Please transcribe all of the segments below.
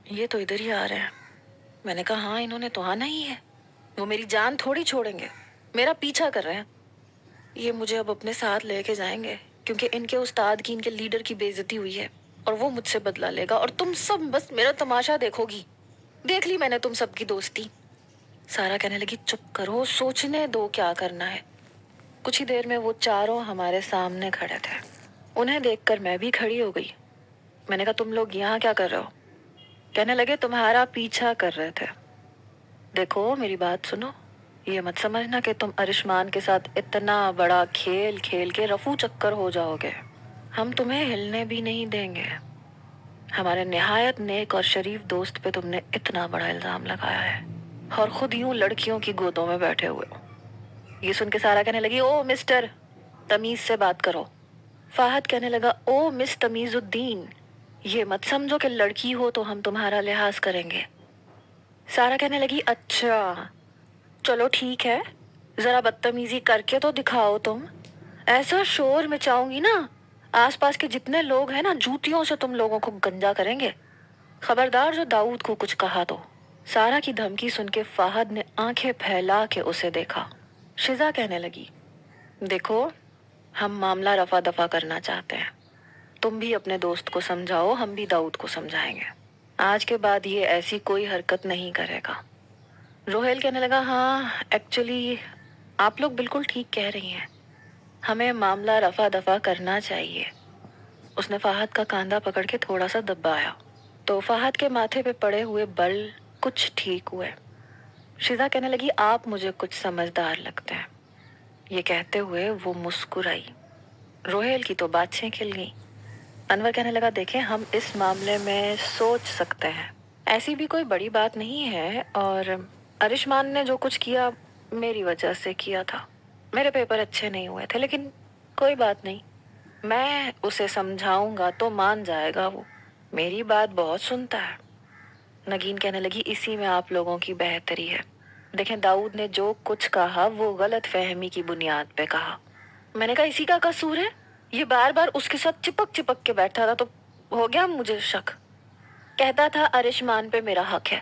یہ تو ادھر ہی آ رہے ہیں. میں نے کہا ہاں انہوں نے تو آنا ہی ہے. وہ میری جان تھوڑی چھوڑیں گے. میرا پیچھا کر رہے ہیں. یہ مجھے اب اپنے ساتھ لے کے جائیں گے کیونکہ ان کے استاد کی ان کے لیڈر کی بے عزتی ہوئی ہے اور وہ مجھ سے بدلہ لے گا اور تم سب بس میرا تماشا دیکھو گی. دیکھ لی میں نے تم سب کی دوستی. سارا کہنے لگی چپ کرو, سوچنے دو کیا کرنا ہے. کچھ ہی دیر میں وہ چاروں ہمارے سامنے کھڑے تھے. انہیں دیکھ کر میں بھی کھڑی ہو گئی. میں نے کہا تم لوگ یہاں کیا کر رہے ہو؟ کہنے لگے تمہارا پیچھا کر رہے تھے. دیکھو میری بات سنو, یہ مت سمجھنا کہ تم ارشمان کے ساتھ اتنا بڑا کھیل کھیل کے رفو چکر ہو جاؤ گے. ہم تمہیں ہلنے بھی نہیں دیں گے. ہمارے نہایت نیک اور شریف دوست پہ تم نے اتنا بڑا الزام لگایا ہے اور خود یوں لڑکیوں کی گودوں میں بیٹھے ہوئے ہو. یہ سن کے سارا کہنے لگی او مسٹر, تمیز سے بات کرو. فہد کہنے لگا او مس تمیز الدین, یہ مت سمجھو کہ لڑکی ہو تو ہم تمہارا لحاظ کریں گے. سارا کہنے لگی اچھا چلو ٹھیک ہے, ذرا بدتمیزی کر کے تو دکھاؤ تم. ایسا شور مچاؤں گی نا, آس پاس کے جتنے لوگ ہیں نا جوتیوں سے تم لوگوں کو گنجا کریں گے. خبردار جو داؤد کو کچھ کہا تو. سارا کی دھمکی سن کے فہد نے آنکھیں پھیلا کے اسے دیکھا. شزا کہنے لگی دیکھو ہم معاملہ رفع دفع کرنا چاہتے ہیں. تم بھی اپنے دوست کو سمجھاؤ, ہم بھی داؤد کو سمجھائیں گے. آج کے بعد یہ ایسی کوئی حرکت نہیں کرے گا. روہیل کہنے لگا ہاں ایکچولی آپ لوگ بالکل ٹھیک کہہ رہی ہیں, ہمیں معاملہ رفع دفع کرنا چاہیے. اس نے فہد کا کاندھا پکڑ کے تھوڑا سا دبایا تو فہد کے ماتھے پہ پڑے ہوئے بل کچھ ٹھیک ہوئے. شزا کہنے لگی آپ مجھے کچھ سمجھدار لگتے ہیں. یہ کہتے ہوئے وہ مسکرائی. روہیل کی تو باتیں کھل گئی. انور کہنے لگا دیکھیں ہم اس معاملے میں سوچ سکتے ہیں, ایسی بھی کوئی بڑی بات نہیں ہے, اور ارشمان نے جو کچھ کیا میری وجہ سے کیا تھا. میرے پیپر اچھے نہیں ہوئے تھے لیکن کوئی بات نہیں, میں اسے سمجھاؤں گا تو مان جائے گا. وہ میری بات بہت سنتا ہے. نگین کہنے لگی اسی میں آپ لوگوں کی بہتری ہے. دیکھیں داؤد نے جو کچھ کہا وہ غلط فہمی کی بنیاد پہ کہا. میں نے کہا اسی کا قصور ہے, یہ بار بار اس کے ساتھ چپک چپک کے بیٹھا تھا تو ہو گیا مجھے شک. کہتا تھا ارشمان پہ میرا حق ہے,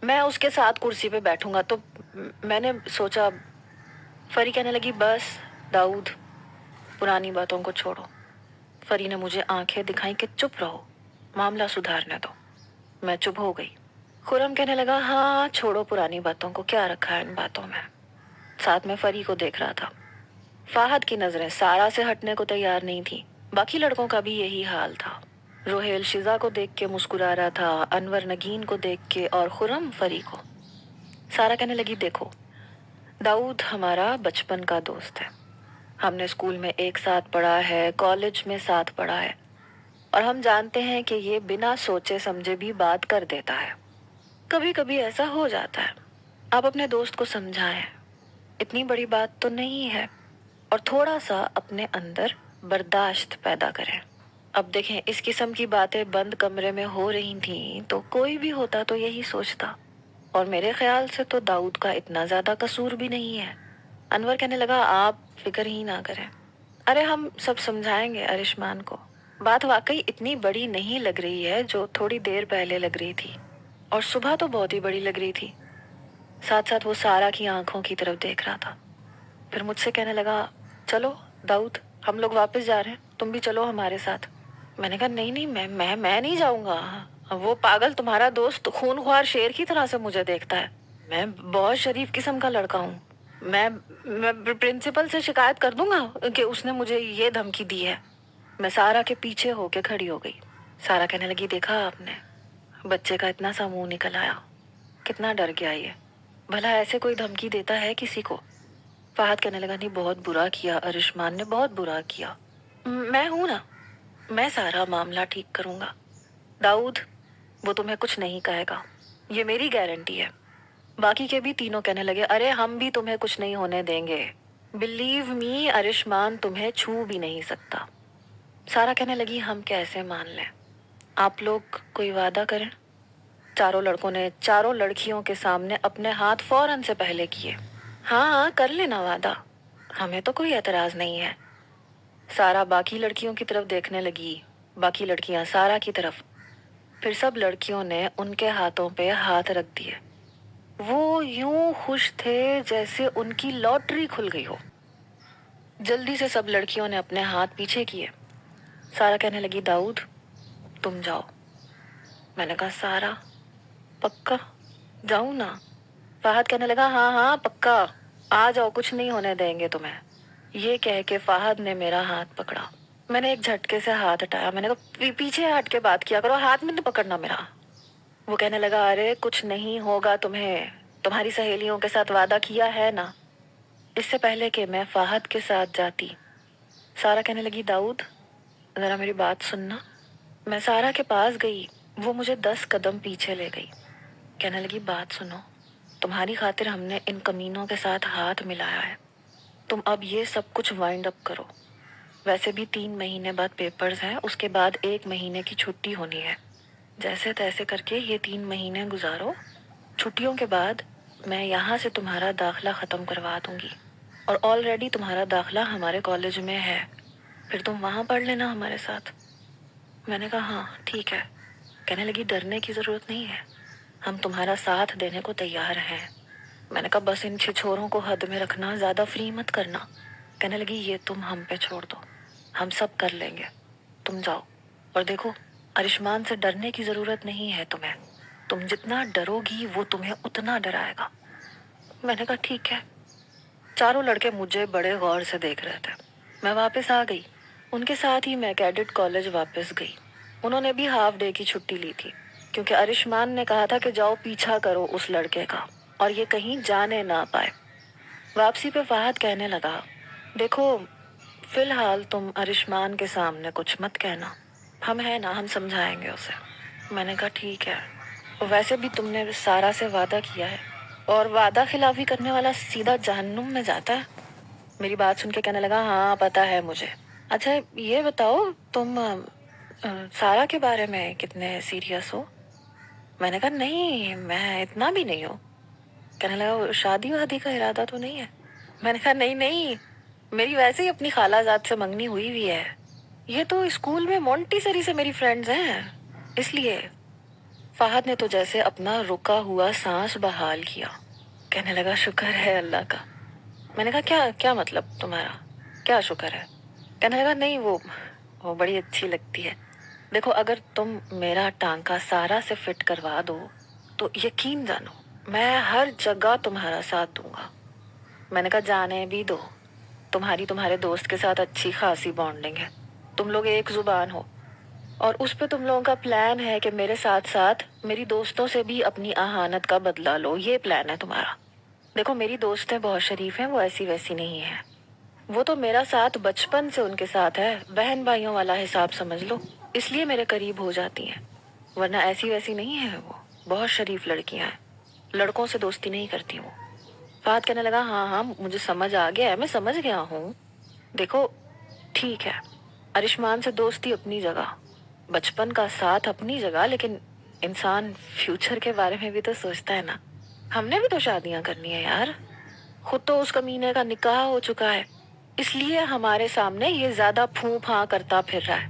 میں اس کے ساتھ کرسی پہ بیٹھوں گا, تو میں نے سوچا. فری کہنے لگی بس داؤد پرانی باتوں کو چھوڑو. فری نے مجھے آنکھیں دکھائیں کہ چپ رہو, معاملہ سدھارنے دو. میں چپ ہو گئی. خرم کہنے لگا ہاں چھوڑو پرانی باتوں کو, کیا رکھا ہے ان باتوں میں. ساتھ میں فری کو دیکھ رہا تھا. فہد کی نظریں سارا سے ہٹنے کو تیار نہیں تھی. باقی لڑکوں کا بھی یہی حال تھا. روہیل شزا کو دیکھ کے مسکرا رہا تھا, انور نگین کو دیکھ کے, اور خرم فری کو. سارا کہنے لگی دیکھو داؤد ہمارا بچپن کا دوست ہے, ہم نے اسکول میں ایک ساتھ پڑھا ہے, کالج میں ساتھ پڑھا ہے, اور ہم جانتے ہیں کہ یہ بنا سوچے سمجھے بھی بات کر دیتا ہے. کبھی کبھی ایسا ہو جاتا ہے. آپ اپنے دوست کو سمجھائیں, اتنی بڑی بات تو نہیں ہے, اور تھوڑا سا اپنے اندر برداشت پیدا کریں. اب دیکھیں اس قسم کی باتیں بند کمرے میں ہو رہی تھیں تو کوئی بھی ہوتا تو یہی سوچتا, اور میرے خیال سے تو داؤد کا اتنا زیادہ قصور بھی نہیں ہے. انور کہنے لگا آپ فکر ہی نہ کریں, ارے ہم سب سمجھائیں گے ارشمان کو. بات واقعی اتنی بڑی نہیں لگ رہی ہے جو تھوڑی دیر پہلے لگ رہی تھی, اور صبح تو بہت ہی بڑی لگ رہی تھی. ساتھ ساتھ وہ سارا کی آنکھوں کی طرف دیکھ رہا تھا. پھر مجھ سے کہنے لگا چلو داؤد ہم لوگ واپس جا رہے ہیں, تم بھی چلو ہمارے ساتھ. میں نے کہا نہیں نہیں میں نہیں جاؤں گا. وہ پاگل تمہارا دوست خون خوار شیر کی طرح سے مجھے دیکھتا ہے. میں بہت شریف قسم کا لڑکا ہوں. میں پرنسپل سے شکایت کر دوں گا کہ اس نے مجھے یہ دھمکی دی ہے. میں سارا کے پیچھے ہو کے کھڑی ہو گئی. سارا کہنے لگی دیکھا آپ نے, بچے کا اتنا سا منہ نکل آیا, کتنا ڈر گیا یہ, بھلا ایسے کوئی دھمکی دیتا ہے کسی کو. فہد کہنے لگا نہیں بہت برا کیا ارشمان نے, بہت برا کیا. میں ہوں نا, میں سارا معاملہ ٹھیک کروں گا. داؤد وہ تمہیں کچھ نہیں کہے گا, یہ میری گارنٹی ہے. باقی کے بھی تینوں کہنے لگے ارے ہم بھی تمہیں کچھ نہیں ہونے دیں گے, بلیو می ارشمان تمہیں چھو بھی نہیں سکتا. سارا کہنے لگی ہم کیسے مان لیں, آپ لوگ کوئی وعدہ کریں. چاروں لڑکوں نے چاروں لڑکیوں کے سامنے اپنے ہاتھ فوراً سے پہلے کیے. ہاں کر لینا وعدہ, ہمیں تو کوئی اعتراض نہیں ہے. سارا باقی لڑکیوں کی طرف دیکھنے لگی, باقی لڑکیاں سارا کی طرف. پھر سب لڑکیوں نے ان کے ہاتھوں پہ ہاتھ رکھ دیے. وہ یوں خوش تھے جیسے ان کی لاٹری کھل گئی ہو. جلدی سے سب لڑکیوں نے اپنے ہاتھ پیچھے کیے. سارا کہنے لگی داؤد تم جاؤ. میں نے کہا سارا پکا جاؤں نا؟ فہد کہنے لگا ہاں ہاں پکا آ جاؤ، کچھ نہیں ہونے دیں گے تمہیں. یہ کہہ کے فہد نے میرا ہاتھ پکڑا. میں نے ایک جھٹکے سے ہاتھ ہٹایا. میں نے کہا پیچھے ہٹ کے بات کیا کرو، ہاتھ میں نہیں پکڑنا میرا. وہ کہنے لگا ارے کچھ نہیں ہوگا تمہیں، تمہاری سہیلیوں کے ساتھ وعدہ کیا ہے نا. اس سے پہلے کہ میں فہد کے ساتھ جاتی، سارا کہنے لگی داؤد ذرا میری بات سننا. میں سارا کے پاس گئی، وہ مجھے 10 قدم پیچھے لے گئی. کہنے لگی بات سنو، تمہاری خاطر ہم نے ان کمینوں کے ساتھ ہاتھ ملایا ہے. تم اب یہ سب کچھ وائنڈ اپ کرو. ویسے بھی 3 مہینے بعد پیپرز ہیں، اس کے بعد 1 مہینے کی چھٹی ہونی ہے. جیسے تیسے کر کے یہ 3 مہینے گزارو. چھٹیوں کے بعد میں یہاں سے تمہارا داخلہ ختم کروا دوں گی، اور آلریڈی تمہارا داخلہ ہمارے کالج میں ہے، پھر تم وہاں پڑھ لینا ہمارے ساتھ. میں نے کہا ہاں ٹھیک ہے. کہنے لگی ڈرنے کی ضرورت نہیں ہے، ہم تمہارا ساتھ دینے کو تیار ہیں. میں نے کہا بس ان چھچوروں کو حد میں رکھنا، زیادہ فری مت کرنا. کہنے لگی یہ تم ہم پہ چھوڑ دو، ہم سب کر لیں گے، تم جاؤ. اور دیکھو ارشمان سے ڈرنے کی ضرورت نہیں ہے تمہیں، تم جتنا ڈرو گی وہ تمہیں اتنا ڈرائے گا. میں نے کہا ٹھیک ہے. چاروں لڑکے مجھے بڑے غور سے دیکھ رہے تھے. میں واپس آ گئی. ان کے ساتھ ہی میں کیڈٹ کالج واپس گئی. انہوں نے بھی ہاف ڈے کی چھٹی لی تھی، کیونکہ ارشمان نے کہا تھا کہ جاؤ پیچھا کرو اس لڑکے کا اور یہ کہیں جانے نہ پائے. واپسی پہ فہد کہنے لگا دیکھو فی الحال تم ارشمان کے سامنے کچھ مت کہنا، ہم ہیں نا، ہم سمجھائیں گے اسے. میں نے کہا ٹھیک ہے. ویسے بھی تم نے سارا سے وعدہ کیا ہے، اور وعدہ خلافی کرنے والا سیدھا جہنم میں جاتا ہے. میری بات سن کے کہنے لگا ہاں پتا ہے مجھے. اچھا یہ بتاؤ تم سارا کے بارے میں کتنے سیریس ہو؟ میں نے کہا نہیں میں اتنا بھی نہیں ہوں. کہنے لگا شادی وادی کا ارادہ تو نہیں ہے؟ میں نے کہا نہیں نہیں، میری ویسے ہی اپنی خالہ زاد سے منگنی ہوئی ہے. یہ تو اسکول میں مونٹی سری سے میری فرینڈز ہیں، اس لیے. فہد نے تو جیسے اپنا رکا ہوا سانس بحال کیا. کہنے لگا شکر ہے اللہ کا. میں نے کہا کیا کیا مطلب تمہارا، کیا شکر ہے؟ کہنے لگا نہیں وہ بڑی اچھی لگتی ہے. دیکھو اگر تم میرا ٹانکا سارا سے فٹ کروا دو تو یقین جانو میں ہر جگہ تمہارا ساتھ دوں گا. میں نے کہا جانے بھی دو، تمہارے دوست کے ساتھ اچھی خاصی بانڈنگ ہے، تم لوگ ایک زبان ہو، اور اس پہ تم لوگوں کا پلان ہے کہ میرے ساتھ ساتھ میری دوستوں سے بھی اپنی اہانت کا بدلہ لو. یہ پلان ہے تمہارا. دیکھو میری دوستیں بہت شریف ہیں، وہ ایسی ویسی نہیں ہیں. وہ تو میرا ساتھ بچپن سے ان کے ساتھ ہے، بہن بھائیوں والا حساب سمجھ لو، اس لیے میرے قریب ہو جاتی ہیں، ورنہ ایسی ویسی نہیں ہے. وہ بہت شریف لڑکیاں ہیں، لڑکوں سے دوستی نہیں کرتی وہ. فہد کہنے لگا ہاں ہاں مجھے سمجھ آ گیا ہے، میں سمجھ گیا ہوں. دیکھو ٹھیک ہے، ارشمان سے دوستی اپنی جگہ، بچپن کا ساتھ اپنی جگہ، لیکن انسان فیوچر کے بارے میں بھی تو سوچتا ہے نا. ہم نے بھی تو شادیاں کرنی ہے یار. خود تو اس کمینے کا نکاح ہو چکا ہے، اس لیے ہمارے سامنے یہ زیادہ پھوں پھاں کرتا پھر رہا ہے.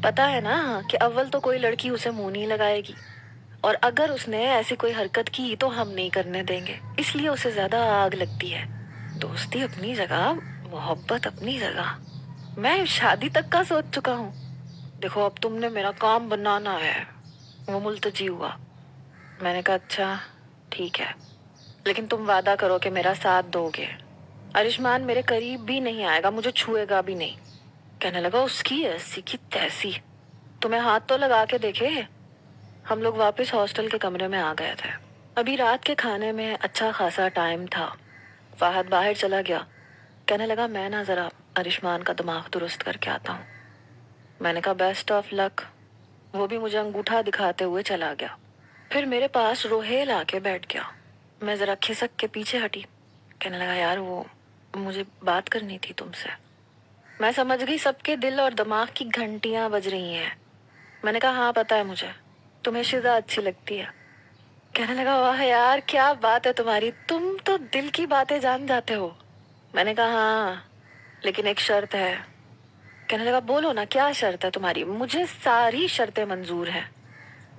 پتا ہے نا کہ اول تو کوئی لڑکی اسے منہ نہیں لگائے گی، اور اگر اس نے ایسی کوئی حرکت کی تو ہم نہیں کرنے دیں گے، اس لیے اسے زیادہ آگ لگتی ہے. دوستی اپنی جگہ، محبت اپنی جگہ، میں شادی تک کا سوچ چکا ہوں. دیکھو اب تم نے میرا کام بنانا ہے. وہ ملتجی ہوا. میں نے کہا اچھا ٹھیک ہے، لیکن تم وعدہ کرو کہ میرا ساتھ دو گے. ارشمان میرے قریب بھی نہیں آئے گا، مجھے چھوئے گا بھی نہیں. کہنے لگا اس کی ایسی کی تیسی، تمہیں ہاتھ تو لگا کے دیکھے. ہم لوگ واپس ہاسٹل کے کمرے میں آ گئے تھے. ابھی رات کے کھانے میں اچھا خاصا ٹائم تھا. فہد باہر چلا گیا. کہنے لگا میں نا ذرا ارشمان کا دماغ درست کر کے آتا ہوں. میں نے کہا بیسٹ آف لک. وہ بھی مجھے انگوٹھا دکھاتے ہوئے چلا گیا. پھر میرے پاس روہیل آ کے بیٹھ گیا. میں ذرا کھسک کے پیچھے ہٹی. کہنے لگا یار وہ مجھے بات کرنی تھی تم سے. میں سمجھ گئی سب کے دل اور دماغ کی گھنٹیاں بج رہی ہیں. میں نے کہا ہاں پتا ہے مجھے، تمہیں شزا اچھی لگتی ہے. کہنے لگا واہ یار کیا بات ہے تمہاری، تم تو دل کی باتیں جان جاتے ہو. میں نے کہا ہاں لیکن ایک شرط ہے. کہنے لگا بولو نا کیا شرط ہے تمہاری، مجھے ساری شرطیں منظور ہیں.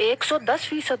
110%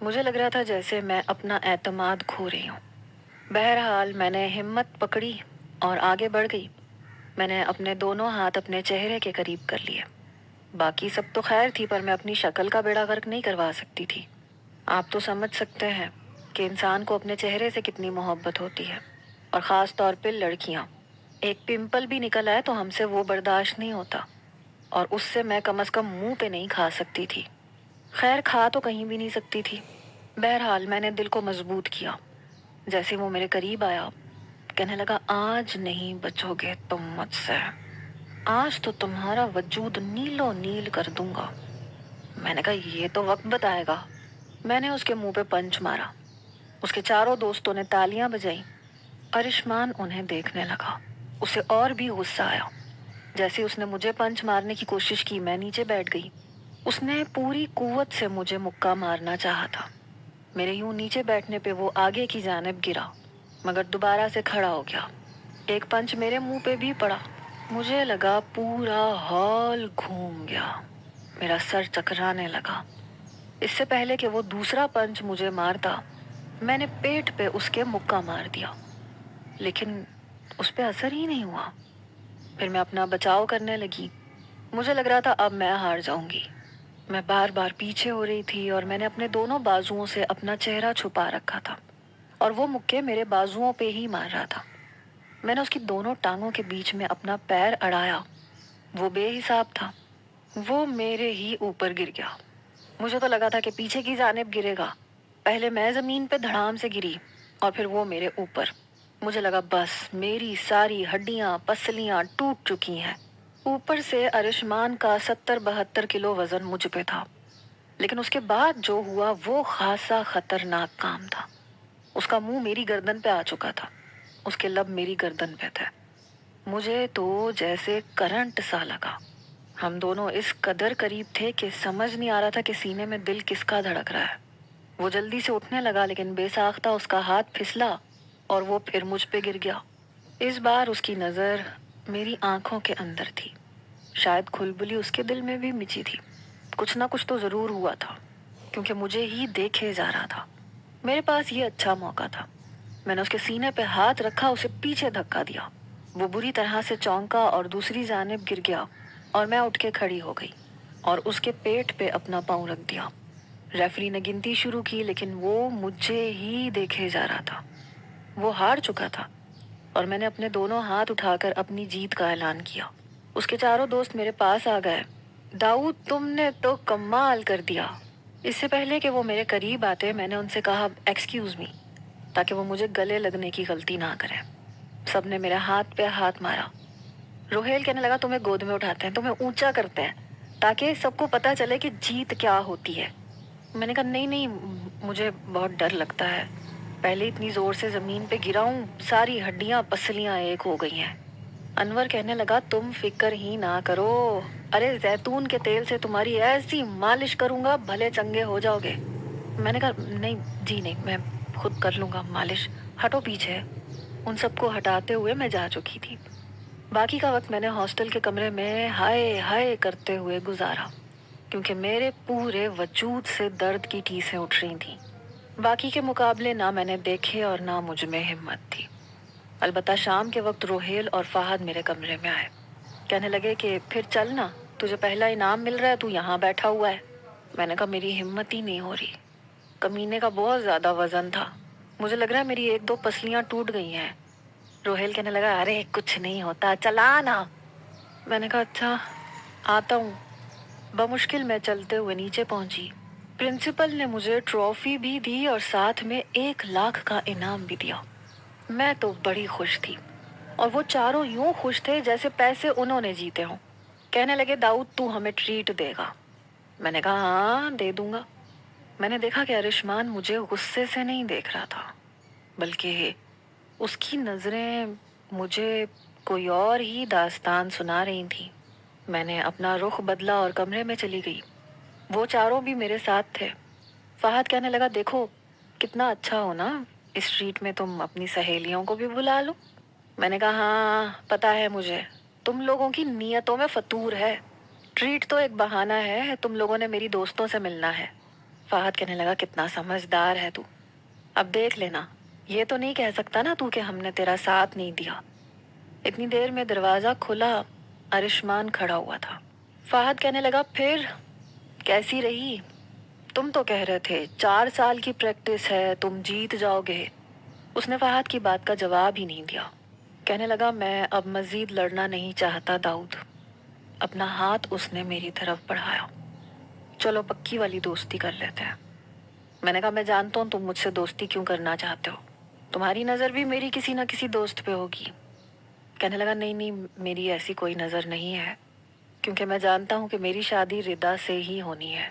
مجھے لگ رہا تھا جیسے میں اپنا اعتماد کھو رہی ہوں۔ بہرحال میں نے ہمت پکڑی اور آگے بڑھ گئی۔ میں نے اپنے دونوں ہاتھ اپنے چہرے کے قریب کر لیے۔ باقی سب تو خیر تھی، پر میں اپنی شکل کا بیڑا غرق نہیں کروا سکتی تھی۔ آپ تو سمجھ سکتے ہیں کہ انسان کو اپنے چہرے سے کتنی محبت ہوتی ہے، اور خاص طور پہ لڑکیاں۔ ایک پمپل بھی نکل آئے تو ہم سے وہ برداشت نہیں ہوتا، اور اس سے میں کم از کم منہ پہ نہیں کھا سکتی تھی۔ خیر کھا تو کہیں بھی نہیں سکتی تھی۔ بہرحال میں نے دل کو مضبوط کیا۔ جیسے وہ میرے قریب آیا، کہنے لگا آج نہیں بچو گے تم مجھ سے، آج تو تمہارا وجود نیلو نیل کر دوں گا۔ میں نے کہا یہ تو وقت بتائے گا۔ میں نے اس کے منہ پہ پنچ مارا۔ اس کے چاروں دوستوں نے تالیاں بجائیں۔ ارشمان انہیں دیکھنے لگا۔ اسے اور بھی غصہ آیا۔ جیسے اس نے مجھے پنچ مارنے کی کوشش کی، میں نیچے بیٹھ گئی۔ اس نے پوری قوت سے مجھے مکہ مارنا چاہا تھا۔ میرے یوں نیچے بیٹھنے پہ وہ آگے کی جانب گرا، مگر دوبارہ سے کھڑا ہو گیا۔ ایک پنچ میرے منہ پہ بھی پڑا۔ مجھے لگا پورا ہال گھوم گیا۔ میرا سر چکرانے لگا۔ اس سے پہلے کہ وہ دوسرا پنچ مجھے مارتا، میں نے پیٹ پہ اس کے مکہ مار دیا، لیکن اس پہ اثر ہی نہیں ہوا۔ پھر میں اپنا بچاؤ کرنے لگی۔ مجھے لگ رہا تھا اب میں ہار جاؤں گی۔ میں بار بار پیچھے ہو رہی تھی، اور میں نے اپنے دونوں بازوؤں سے اپنا چہرہ چھپا رکھا تھا، اور وہ مکے میرے بازوؤں پہ ہی مار رہا تھا۔ میں نے اس کی دونوں ٹانگوں کے بیچ میں اپنا پیر اڑایا۔ وہ بے حساب تھا۔ وہ میرے ہی اوپر گر گیا۔ مجھے تو لگا تھا کہ پیچھے کی جانب گرے گا۔ پہلے میں زمین پہ دھڑام سے گری، اور پھر وہ میرے اوپر۔ مجھے لگا بس میری ساری ہڈیاں پسلیاں ٹوٹ چکی ہیں۔ اوپر سے ارشمان کا 70-72 کلو وزن مجھ پہ تھا، لیکن اس کے بعد جو ہوا وہ خاصا خطرناک کام تھا۔ اس کا منہ میری گردن پہ آ چکا تھا، اس کے لب میری گردن پہ تھے۔ مجھے تو جیسے کرنٹ سا لگا۔ ہم دونوں اس قدر قریب تھے کہ سمجھ نہیں آ رہا تھا کہ سینے میں دل کس کا دھڑک رہا ہے۔ وہ جلدی سے اٹھنے لگا، لیکن بے ساختہ اس کا ہاتھ پھسلا اور وہ پھر مجھ پہ گر گیا۔ اس بار اس کی نظر میری آنکھوں کے اندر تھی۔ شاید کھلبلی اس کے دل میں بھی مچی تھی۔ کچھ نہ کچھ تو ضرور ہوا تھا، کیونکہ مجھے ہی دیکھے جا رہا تھا۔ میرے پاس یہ اچھا موقع تھا۔ میں نے اس کے سینے پہ ہاتھ رکھا، اسے پیچھے دھکا دیا۔ وہ بری طرح سے چونکا اور دوسری جانب گر گیا، اور میں اٹھ کے کھڑی ہو گئی اور اس کے پیٹ پہ اپنا پاؤں رکھ دیا۔ ریفری نے گنتی شروع کی، لیکن وہ مجھے ہی دیکھے جا رہا تھا۔ وہ ہار چکا تھا، اور میں نے اپنے دونوں ہاتھ اٹھا کر اپنی جیت کا اعلان کیا۔ اس کے چاروں دوست میرے پاس آ گئے۔ داؤد تم نے تو کمال کر دیا۔ اس سے پہلے کہ وہ میرے قریب آتے، میں نے ان سے کہا ایکسکیوز می، تاکہ وہ مجھے گلے لگنے کی غلطی نہ کرے۔ سب نے میرے ہاتھ پہ ہاتھ مارا۔ روہیل کہنے لگا تمہیں گود میں اٹھاتے ہیں، تمہیں اونچا کرتے ہیں، تاکہ سب کو پتا چلے کہ جیت کیا ہوتی ہے۔ میں نے کہا نہیں نہیں، مجھے بہت ڈر لگتا ہے۔ پہلے اتنی زور سے زمین پہ گرا ہوں، ساری ہڈیاں پسلیاں ایک ہو گئی ہیں۔ انور کہنے لگا تم فکر ہی نہ کرو، ارے زیتون کے تیل سے تمہاری ایسی مالش کروں گا بھلے چنگے ہو جاؤ گے۔ میں نے کہا نہیں جی نہیں، میں خود کر لوں گا مالش، ہٹو پیچھے۔ ان سب کو ہٹاتے ہوئے میں جا چکی تھی۔ باقی کا وقت میں نے ہاسٹل کے کمرے میں ہائے ہائے کرتے ہوئے گزارا، کیونکہ میرے پورے وجود سے درد کی ٹیسیں اٹھ رہی تھیں۔ باقی کے مقابلے نہ میں نے دیکھے اور نہ مجھ میں ہمت تھی۔ البتہ شام کے وقت روہیل اور فہد میرے کمرے میں آئے۔ کہنے لگے کہ پھر چلنا، تجھے پہلا انعام مل رہا ہے، تو یہاں بیٹھا ہوا ہے۔ میں نے کہا میری ہمت ہی نہیں ہو رہی۔ کمینے کا بہت زیادہ وزن تھا، مجھے لگ رہا ہے میری 1-2 پسلیاں ٹوٹ گئی ہیں۔ روہیل کہنے لگا ارے کچھ نہیں ہوتا، چلا نا۔ میں نے کہا اچھا آتا ہوں۔ بمشکل میں چلتے ہوئے نیچے پہنچی۔ پرنسپل نے مجھے ٹرافی بھی دی اور ساتھ میں 1 لاکھ کا انعام بھی دیا۔ میں تو بڑی خوش تھی، اور وہ چاروں یوں خوش تھے جیسے پیسے انہوں نے جیتے ہوں۔ کہنے لگے داؤد تو ہمیں ٹریٹ دے گا۔ میں نے کہا ہاں دے دوں گا۔ میں نے دیکھا کہ ارشمان مجھے غصے سے نہیں دیکھ رہا تھا، بلکہ اس کی نظریں مجھے کوئی اور ہی داستان سنا رہی تھیں۔ میں نے اپنا رخ بدلا اور کمرے میں چلی گئی۔ وہ چاروں بھی میرے ساتھ تھے۔ فہد کہنے لگا دیکھو کتنا اچھا ہو نا، اس ٹریٹ میں تم اپنی سہیلیوں کو بھی بلا لو۔ میں نے کہا ہاں پتا ہے مجھے، تم لوگوں کی نیتوں میں فطور ہے۔ ٹریٹ تو ایک بہانہ ہے، تم لوگوں نے میری دوستوں سے ملنا ہے۔ فہد کہنے لگا کتنا سمجھدار ہے تو، اب دیکھ لینا، یہ تو نہیں کہہ سکتا نا تو کہ ہم نے تیرا ساتھ نہیں دیا۔ اتنی دیر میں دروازہ کھلا، ارشمان کھڑا ہوا تھا۔ فہد کہنے لگا پھر کیسی رہی؟ تم تو کہہ رہے تھے 4 سال کی پریکٹس ہے، تم جیت جاؤ گے۔ اس نے فہد کی بات کا جواب ہی نہیں دیا۔ کہنے لگا میں اب مزید لڑنا نہیں چاہتا داؤد۔ اپنا ہاتھ اس نے میری طرف بڑھایا۔ چلو پکی والی دوستی کر لیتے ہیں۔ میں نے کہا میں جانتا ہوں تم مجھ سے دوستی کیوں کرنا چاہتے ہو، تمہاری نظر بھی میری کسی نہ کسی دوست پہ ہوگی۔ کہنے لگا نہیں نہیں، میری ایسی کوئی نظر نہیں ہے، کیونکہ میں جانتا ہوں کہ میری شادی ردا سے ہی ہونی ہے،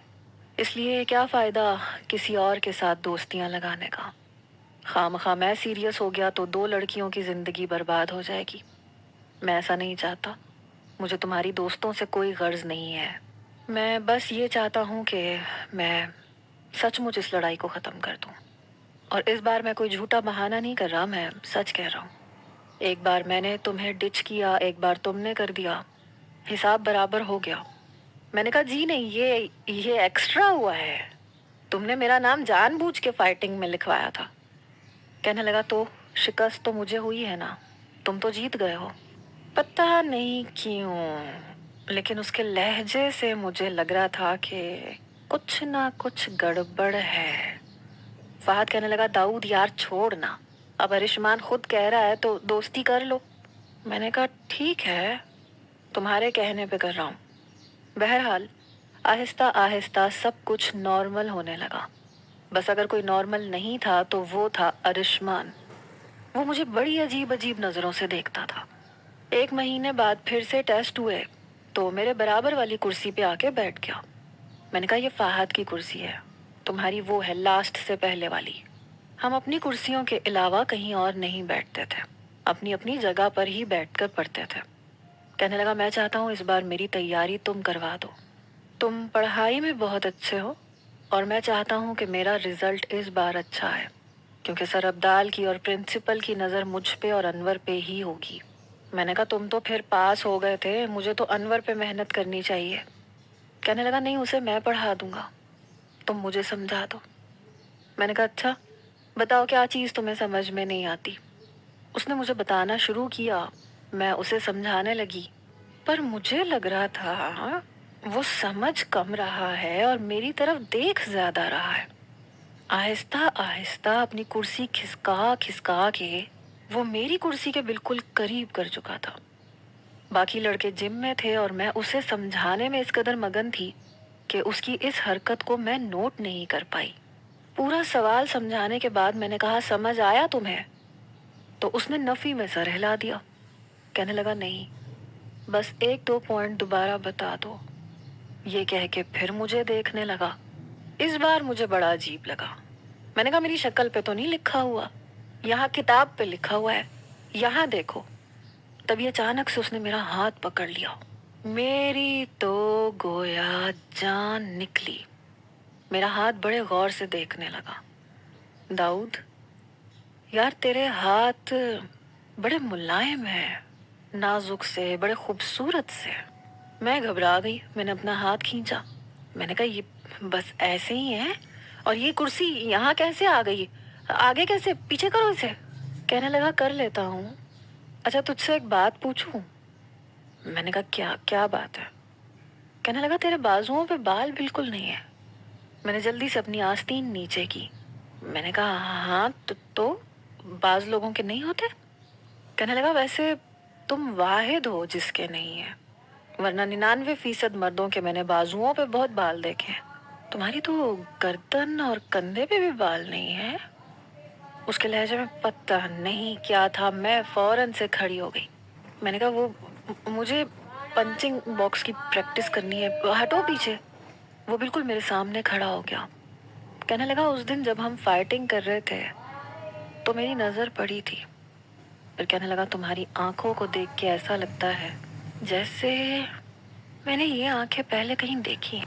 اس لیے کیا فائدہ کسی اور کے ساتھ دوستیاں لگانے کا۔ خواہ میں سیریس ہو گیا تو 2 لڑکیوں کی زندگی برباد ہو جائے گی۔ میں ایسا نہیں چاہتا، مجھے تمہاری دوستوں سے کوئی غرض نہیں ہے۔ میں بس یہ چاہتا ہوں کہ میں سچ مچ اس لڑائی کو ختم کر دوں، اور اس بار میں کوئی جھوٹا بہانہ نہیں کر رہا، میں سچ کہہ رہا ہوں۔ ایک بار میں نے تمہیں ڈچ کیا، ایک بار تم نے کر دیا، حساب برابر ہو گیا۔ میں نے کہا جی نہیں، یہ ایکسٹرا ہوا ہے، تم نے میرا نام جان بوجھ کے فائٹنگ میں لکھوایا تھا۔ کہنے لگا تو شکست تو مجھے ہوئی ہے نا، تم تو جیت گئے ہو۔ پتہ نہیں کیوں لیکن اس کے لہجے سے مجھے لگ رہا تھا کہ کچھ نہ کچھ گڑبڑ ہے۔ فہد کہنے لگا داؤد یار چھوڑنا، اب ارشمان خود کہہ رہا ہے تو دوستی کر لو۔ میں نے کہا ٹھیک ہے، تمہارے کہنے پہ کر رہا ہوں۔ بہرحال آہستہ آہستہ سب کچھ نارمل ہونے لگا، بس اگر کوئی نارمل نہیں تھا تو وہ تھا ارشمان۔ وہ مجھے بڑی عجیب عجیب نظروں سے دیکھتا تھا۔ 1 مہینے بعد پھر سے ٹیسٹ ہوئے تو میرے برابر والی کرسی پہ آ کے بیٹھ گیا۔ میں نے کہا یہ فہد کی کرسی ہے، تمہاری وہ ہے لاسٹ سے پہلے والی۔ ہم اپنی کرسیوں کے علاوہ کہیں اور نہیں بیٹھتے تھے، اپنی اپنی جگہ پر ہی بیٹھ کر پڑھتے تھے۔ کہنے لگا میں چاہتا ہوں اس بار میری تیاری تم کروا دو، تم پڑھائی میں بہت اچھے ہو اور میں چاہتا ہوں کہ میرا رزلٹ اس بار اچھا ہے، کیونکہ سر ابدال کی اور پرنسپل کی نظر مجھ پہ اور انور پہ ہی ہوگی۔ میں نے کہا تم تو پھر پاس ہو گئے تھے، مجھے تو انور پہ محنت کرنی چاہیے۔ کہنے لگا نہیں، اسے میں پڑھا دوں گا، تم مجھے سمجھا دو۔ میں نے کہا اچھا بتاؤ کیا چیز تمہیں سمجھ میں نہیں آتی۔ اس نے مجھے بتانا شروع کیا، میں اسے سمجھانے لگی، پر مجھے لگ رہا تھا وہ سمجھ کم رہا ہے اور میری طرف دیکھ زیادہ رہا ہے۔ آہستہ آہستہ اپنی کرسی کھسکا کھسکا کے وہ میری کرسی کے بالکل قریب کر چکا تھا۔ باقی لڑکے جم میں تھے اور میں اسے سمجھانے میں اس قدر مگن تھی کہ اس کی اس حرکت کو میں نوٹ نہیں کر پائی۔ پورا سوال سمجھانے کے بعد میں نے کہا سمجھ آیا تمہیں؟ تو اس نے نفی میں سر ہلا دیا۔ کہنے لگا نہیں، بس 1-2 پوائنٹ دوبارہ بتا دو۔ یہ کہہ کے پھر مجھے دیکھنے لگا۔ اس بار مجھے بڑا عجیب لگا۔ میں نے کہا میری شکل پہ تو نہیں لکھا ہوا، یہاں کتاب پہ لکھا ہوا ہے، یہاں دیکھو۔ تبھی اچانک سے اس نے میرا ہاتھ پکڑ لیا، میری تو گویا جان نکلی۔ میرا ہاتھ بڑے غور سے دیکھنے لگا۔ داؤد یار تیرے ہاتھ بڑے ملائم ہیں، نازک سے، بڑے خوبصورت سے۔ میں گھبرا گئی، میں نے اپنا ہاتھ کھینچا۔ میں نے کہا یہ بس ایسے ہی ہے، اور یہ کرسی یہاں کیسے آ گئی؟ آگے کیسے؟ پیچھے کرو اسے۔ کہنے لگا کر لیتا ہوں۔ اچھا تجھ سے ایک بات پوچھوں؟ میں نے کہا کیا بات ہے؟ کہنے لگا تیرے بازوؤں پہ بال بالکل نہیں ہے۔ میں نے جلدی سے اپنی آستین نیچے کی۔ میں نے کہا ہاں تو بعض لوگوں کے نہیں ہوتے۔ کہنے لگا ویسے تم واحد ہو جس کے نہیں ہے، ورنہ 99% مردوں کے میں نے بازوؤں پہ بہت بال دیکھے ہیں، تمہاری تو گردن اور کندھے پہ بھی بال نہیں ہے۔ اس کے لہجے میں پتہ نہیں کیا تھا، میں فوراً سے کھڑی ہو گئی۔ میں نے کہا وہ مجھے پنچنگ باکس کی پریکٹس کرنی ہے، ہٹو پیچھے۔ وہ بالکل میرے سامنے کھڑا ہو گیا۔ کہنے لگا اس دن جب ہم فائٹنگ کر رہے تھے تو میری نظر پڑی تھی۔ پھر کہنے لگا تمہاری آنکھوں کو دیکھ کے ایسا لگتا ہے جیسے میں نے یہ آنکھیں پہلے کہیں دیکھی ہیں،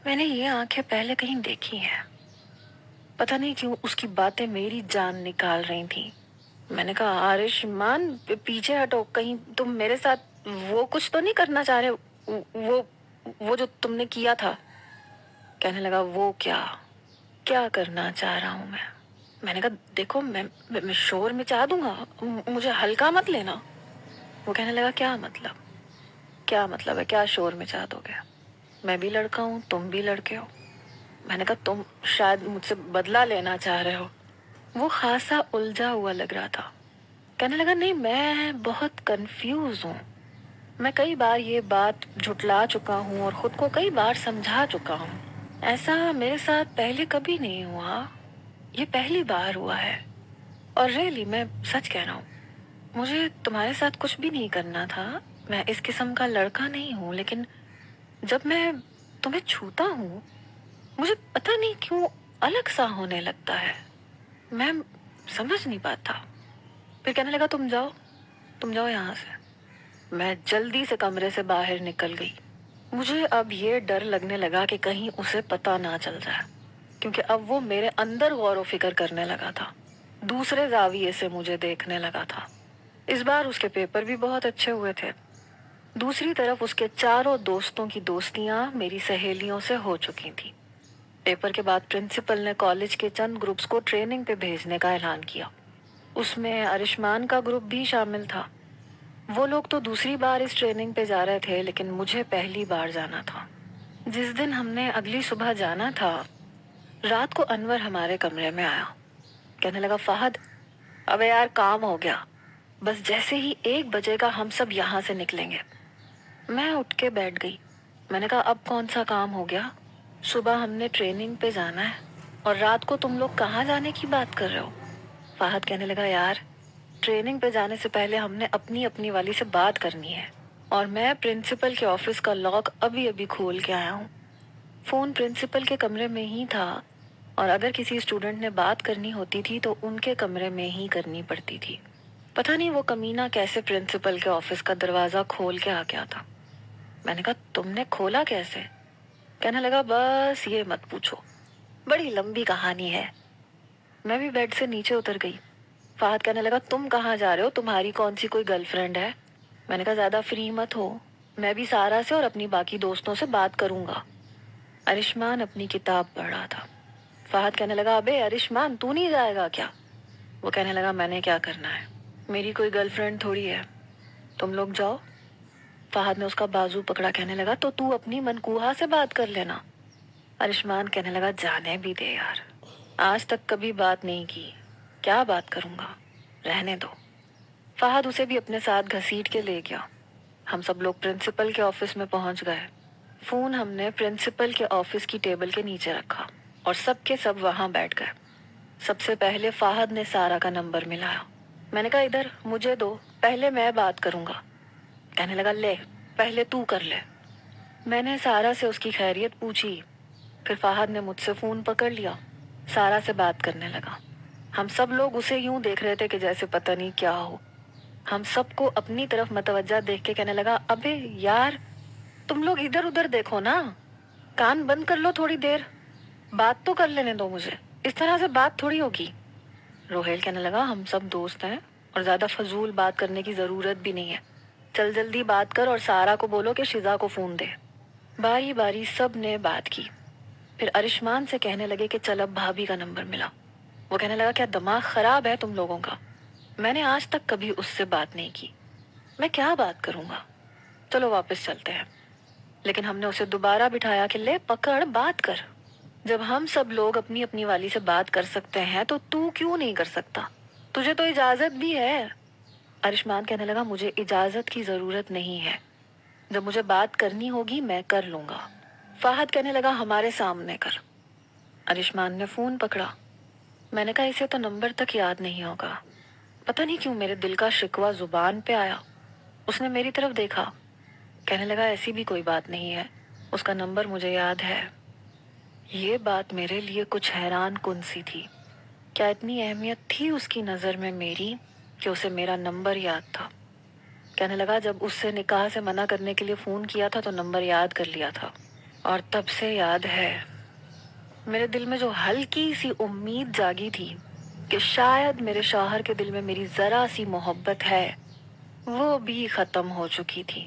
میں نے یہ آنکھیں پہلے کہیں دیکھی ہیں۔ پتہ نہیں کیوں اس کی باتیں میری جان نکال رہی تھیں۔ میں نے کہا آرشمان پیچھے ہٹو، کہیں تم میرے ساتھ وہ کچھ تو نہیں کرنا چاہ رہے، وہ جو تم نے کیا تھا۔ کہنے لگا وہ کیا کرنا چاہ رہا ہوں میں نے کہا دیکھو میں شور مچا دوں گا، مجھے ہلکا مت لینا۔ وہ کہنے لگا کیا مطلب ہے، کیا شور مچا دو گے؟ میں بھی لڑکا ہوں، تم بھی لڑکے ہو۔ میں نے کہا تم شاید مجھ سے بدلہ لینا چاہ رہے ہو۔ وہ خاصا الجھا ہوا لگ رہا تھا۔ کہنے لگا نہیں، میں بہت کنفیوز ہوں، میں کئی بار یہ بات جھٹلا چکا ہوں اور خود کو کئی بار سمجھا چکا ہوں، ایسا میرے ساتھ پہلے کبھی نہیں ہوا، یہ پہلی بار ہوا ہے، اور ریئلی میں سچ کہہ رہا ہوں، مجھے تمہارے ساتھ کچھ بھی نہیں کرنا تھا، میں اس قسم کا لڑکا نہیں ہوں، لیکن جب میں تمہیں چھوتا ہوں مجھے پتہ نہیں کیوں الگ سا ہونے لگتا ہے، میں سمجھ نہیں پاتا۔ پھر کہنے لگا تم جاؤ یہاں سے۔ میں جلدی سے کمرے سے باہر نکل گئی۔ مجھے اب یہ ڈر لگنے لگا کہ کہیں اسے پتہ نہ چل جائے، کیونکہ اب وہ میرے اندر غور و فکر کرنے لگا تھا، دوسرے زاویے سے مجھے دیکھنے لگا تھا۔ اس بار اس کے پیپر بھی بہت اچھے ہوئے تھے۔ دوسری طرف اس کے چاروں دوستوں کی دوستیاں میری سہیلیوں سے ہو چکی تھیں۔ پیپر کے بعد پرنسپل نے کالج کے چند گروپس کو ٹریننگ پہ بھیجنے کا اعلان کیا۔ اس میں ارشمان کا گروپ بھی شامل تھا۔ وہ لوگ تو دوسری بار اس ٹریننگ پہ جا رہے تھے، لیکن مجھے پہلی بار جانا تھا۔ جس دن ہم نے اگلی صبح جانا تھا، رات کو انور ہمارے کمرے میں آیا۔ کہنے لگا فہد، ابے یار کام ہو گیا، بس جیسے ہی 1 بجے گا ہم سب یہاں سے نکلیں گے۔ میں اٹھ کے بیٹھ گئی۔ میں نے کہا اب کون سا کام ہو گیا؟ صبح ہم نے ٹریننگ پہ جانا ہے اور رات کو تم لوگ کہاں جانے کی بات کر رہے ہو؟ فہد کہنے لگا یار، ٹریننگ پہ جانے سے پہلے ہم نے اپنی والی سے بات کرنی ہے، اور میں پرنسپل کے آفس کا لاک ابھی کھول کے آیا ہوں۔ فون پرنسپل کے کمرے میں ہی تھا، اور اگر کسی اسٹوڈنٹ نے بات کرنی ہوتی تھی تو ان کے کمرے میں ہی کرنی پڑتی تھی۔ پتہ نہیں وہ کمینہ کیسے پرنسپل کے آفس کا دروازہ کھول کے آ گیا تھا۔ میں نے کہا تم نے کھولا کیسے؟ کہنے لگا بس یہ مت پوچھو، بڑی لمبی کہانی ہے۔ میں بھی بیڈ سے نیچے اتر گئی۔ فہد کہنے لگا تم کہاں جا رہے ہو؟ تمہاری کون سی کوئی گرل فرینڈ ہے؟ میں نے کہا زیادہ فری مت ہو، میں بھی سارا سے اور اپنی باقی دوستوں سے بات کروں گا۔ ارشمان اپنی کتاب پڑھ رہا تھا۔ فہد کہنے لگا ابے ارشمان، تو نہیں جائے گا کیا؟ وہ کہنے لگا میں نے کیا کرنا ہے، میری کوئی گرل فرینڈ تھوڑی ہے، تم لوگ جاؤ۔ فہد نے اس کا بازو پکڑا، کہنے لگا تو اپنی منکوہا سے بات کر لینا۔ ارشمان کہنے لگا جانے بھی دے یار، آج تک کبھی بات نہیں کی، کیا بات کروں گا، رہنے دو۔ فہد اسے بھی اپنے ساتھ گھسیٹ کے لے گیا۔ ہم سب لوگ پرنسپل کے آفس میں پہنچ گئے۔ فون ہم نے پرنسپل کے آفس کی ٹیبل کے نیچے رکھا اور سب کے سب وہاں بیٹھ گئے۔ سب سے پہلے فہد نے سارا کا نمبر ملایا۔ میں نے کہا ادھر مجھے دو، پہلے میں بات کروں گا۔ کہنے لگا لے، پہلے تو کر لے۔ میں نے سارا سے اس کی خیریت پوچھی، پھر فہد نے مجھ سے فون پکڑ لیا، سارا سے بات کرنے لگا۔ ہم سب لوگ اسے یوں دیکھ رہے تھے کہ جیسے پتہ نہیں کیا ہو۔ ہم سب کو اپنی طرف متوجہ دیکھ کے کہنے لگا ابے یار، تم لوگ ادھر ادھر دیکھو نا، کان بند کر لو تھوڑی دیر، بات تو کر لینے دو مجھے، اس طرح سے بات تھوڑی ہوگی۔ روہیل کہنے لگا ہم سب دوست ہیں اور زیادہ فضول بات کرنے کی ضرورت بھی نہیں ہے، چل جلدی بات کر اور سارا کو بولو کہ شزا کو فون دے۔ باری باری سب نے بات کی۔ پھر ارشمان سے کہنے لگے کہ چل اب بھابھی کا نمبر ملا۔ وہ کہنے لگا کیا دماغ خراب ہے تم لوگوں کا؟ میں نے آج تک کبھی اس سے بات نہیں کی، میں کیا بات کروں گا، چلو واپس چلتے ہیں۔ لیکن ہم نے اسے دوبارہ بٹھایا کہ لے پکڑ بات کر، جب ہم سب لوگ اپنی اپنی والی سے بات کر سکتے ہیں تو کیوں نہیں کر سکتا؟ تجھے تو اجازت بھی ہے۔ ارشمان کہنے لگا مجھے اجازت کی ضرورت نہیں ہے، جب مجھے بات کرنی ہوگی میں کر لوں گا۔ فہد کہنے لگا ہمارے سامنے کر۔ ارشمان نے فون پکڑا۔ میں نے کہا اسے تو نمبر تک یاد نہیں ہوگا۔ پتہ نہیں کیوں میرے دل کا شکوہ زبان پہ آیا۔ اس نے میری طرف دیکھا، کہنے لگا ایسی بھی کوئی بات نہیں ہے، اس کا نمبر مجھے یاد ہے۔ یہ بات میرے لیے کچھ حیران کن سی تھی۔ کیا اتنی اہمیت تھی اس کی نظر میں میری کہ اسے میرا نمبر یاد تھا؟ کہنے لگا جب اس سے نکاح سے منع کرنے کے لیے فون کیا تھا تو نمبر یاد کر لیا تھا، اور تب سے یاد ہے۔ میرے دل میں جو ہلکی سی امید جاگی تھی کہ شاید میرے شوہر کے دل میں میری ذرا سی محبت ہے، وہ بھی ختم ہو چکی تھی۔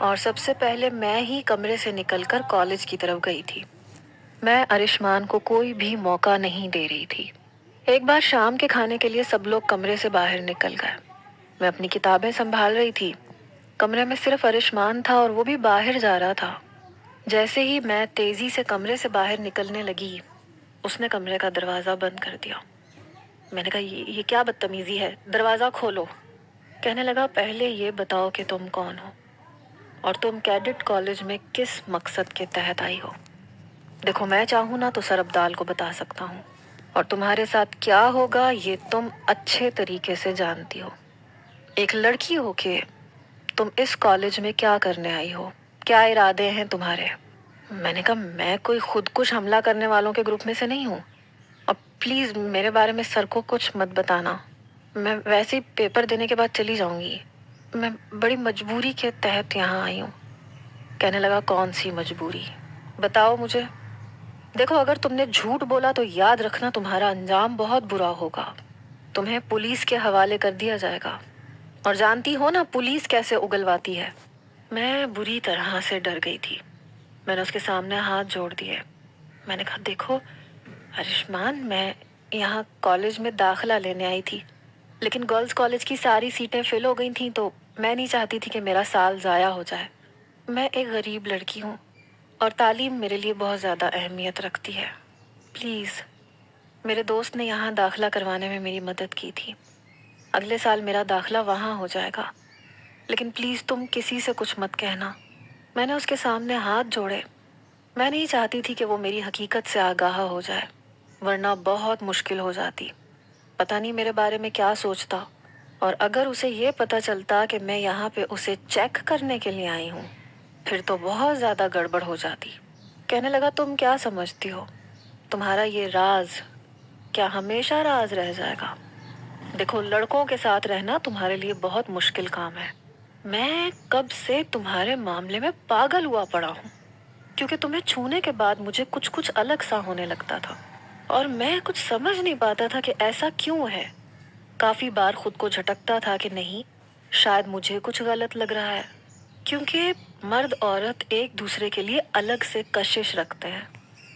اور سب سے پہلے میں ہی کمرے سے نکل کر کالج کی طرف گئی تھی۔ میں ارشمان کو کوئی بھی موقع نہیں دے رہی تھی۔ ایک بار شام کے کھانے کے لیے سب لوگ کمرے سے باہر نکل گئے۔ میں اپنی کتابیں سنبھال رہی تھی۔ کمرے میں صرف ارشمان تھا اور وہ بھی باہر جا رہا تھا۔ جیسے ہی میں تیزی سے کمرے سے باہر نکلنے لگی، اس نے کمرے کا دروازہ بند کر دیا۔ میں نے کہا یہ کیا بدتمیزی ہے، دروازہ کھولو۔ کہنے لگا پہلے یہ بتاؤ کہ تم کون ہو اور تم کیڈٹ کالج میں کس مقصد کے تحت آئی ہو۔ دیکھو میں چاہوں نا تو سر ابدال کو بتا سکتا ہوں، اور تمہارے ساتھ کیا ہوگا یہ تم اچھے طریقے سے جانتی ہو۔ ایک لڑکی ہو کے تم اس کالج میں کیا کرنے آئی ہو، کیا ارادے ہیں تمہارے؟ میں نے کہا میں کوئی خود کش حملہ کرنے والوں کے گروپ میں سے نہیں ہوں، اور پلیز میرے بارے میں سر کو کچھ مت بتانا، میں ویسے ہی پیپر دینے کے بعد چلی جاؤں گی، میں بڑی مجبوری کے تحت یہاں آئی ہوں۔ کہنے لگا کون سی مجبوری، بتاؤ مجھے۔ دیکھو اگر تم نے جھوٹ بولا تو یاد رکھنا تمہارا انجام بہت برا ہوگا، تمہیں پولیس کے حوالے کر دیا جائے گا، اور جانتی ہو نا پولیس کیسے اگلواتی ہے۔ میں بری طرح سے ڈر گئی تھی۔ میں نے اس کے سامنے ہاتھ جوڑ دیے۔ میں نے کہا دیکھو ارشمان، میں یہاں کالج میں داخلہ لینے آئی تھی، لیکن گرلز کالج کی ساری سیٹیں فل ہو گئی تھیں تو میں نہیں چاہتی تھی کہ میرا سال ضائع ہو جائے۔ میں ایک غریب لڑکی ہوں اور تعلیم میرے لیے بہت زیادہ اہمیت رکھتی ہے۔ پلیز، میرے دوست نے یہاں داخلہ کروانے میں میری مدد کی تھی۔ اگلے سال میرا داخلہ وہاں ہو جائے گا، لیکن پلیز تم کسی سے کچھ مت کہنا۔ میں نے اس کے سامنے ہاتھ جوڑے۔ میں نہیں چاہتی تھی کہ وہ میری حقیقت سے آگاہ ہو جائے، ورنہ بہت مشکل ہو جاتی۔ پتہ نہیں میرے بارے میں کیا سوچتا، اور اگر اسے یہ پتہ چلتا کہ میں یہاں پہ اسے چیک کرنے کے لیے آئی ہوں، پھر تو بہت زیادہ گڑبڑ ہو جاتی۔ کہنے لگا تم کیا سمجھتی ہو، تمہارا یہ راز کیا ہمیشہ راز رہ جائے گا؟ دیکھو لڑکوں کے ساتھ رہنا تمہارے لیے بہت مشکل کام ہے۔ میں کب سے تمہارے معاملے میں پاگل ہوا پڑا ہوں، کیونکہ تمہیں چھونے کے بعد مجھے کچھ الگ سا ہونے لگتا تھا، اور میں کچھ سمجھ نہیں پاتا تھا کہ ایسا کیوں ہے۔ کافی بار خود کو جھٹکتا تھا کہ نہیں، شاید مجھے کچھ غلط لگ رہا ہے، کیونکہ مرد عورت ایک دوسرے کے لیے الگ سے کشش رکھتے ہیں،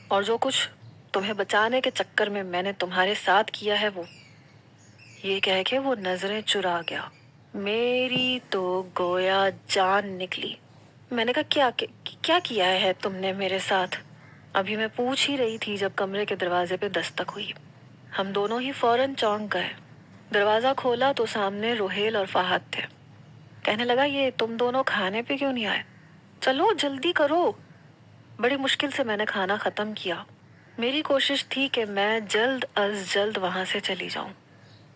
اور جو کچھ تمہیں بچانے کے چکر میں نے تمہارے ساتھ کیا ہے، وہ یہ کہہ کے وہ نظریں چرا گیا۔ میری تو گویا جان نکلی۔ میں نے کہا کیا کیا ہے تم نے میرے ساتھ؟ ابھی میں پوچھ ہی رہی تھی جب کمرے کے دروازے پہ دستک ہوئی۔ ہم دونوں ہی فوراً چونک گئے۔ دروازہ کھولا تو سامنے روہیل اور فہد تھے۔ کہنے لگا یہ تم دونوں کھانے پہ کیوں نہیں آئے؟ چلو جلدی کرو۔ بڑی مشکل سے میں نے کھانا ختم کیا۔ میری کوشش تھی کہ میں جلد از جلد وہاں سے چلی جاؤں،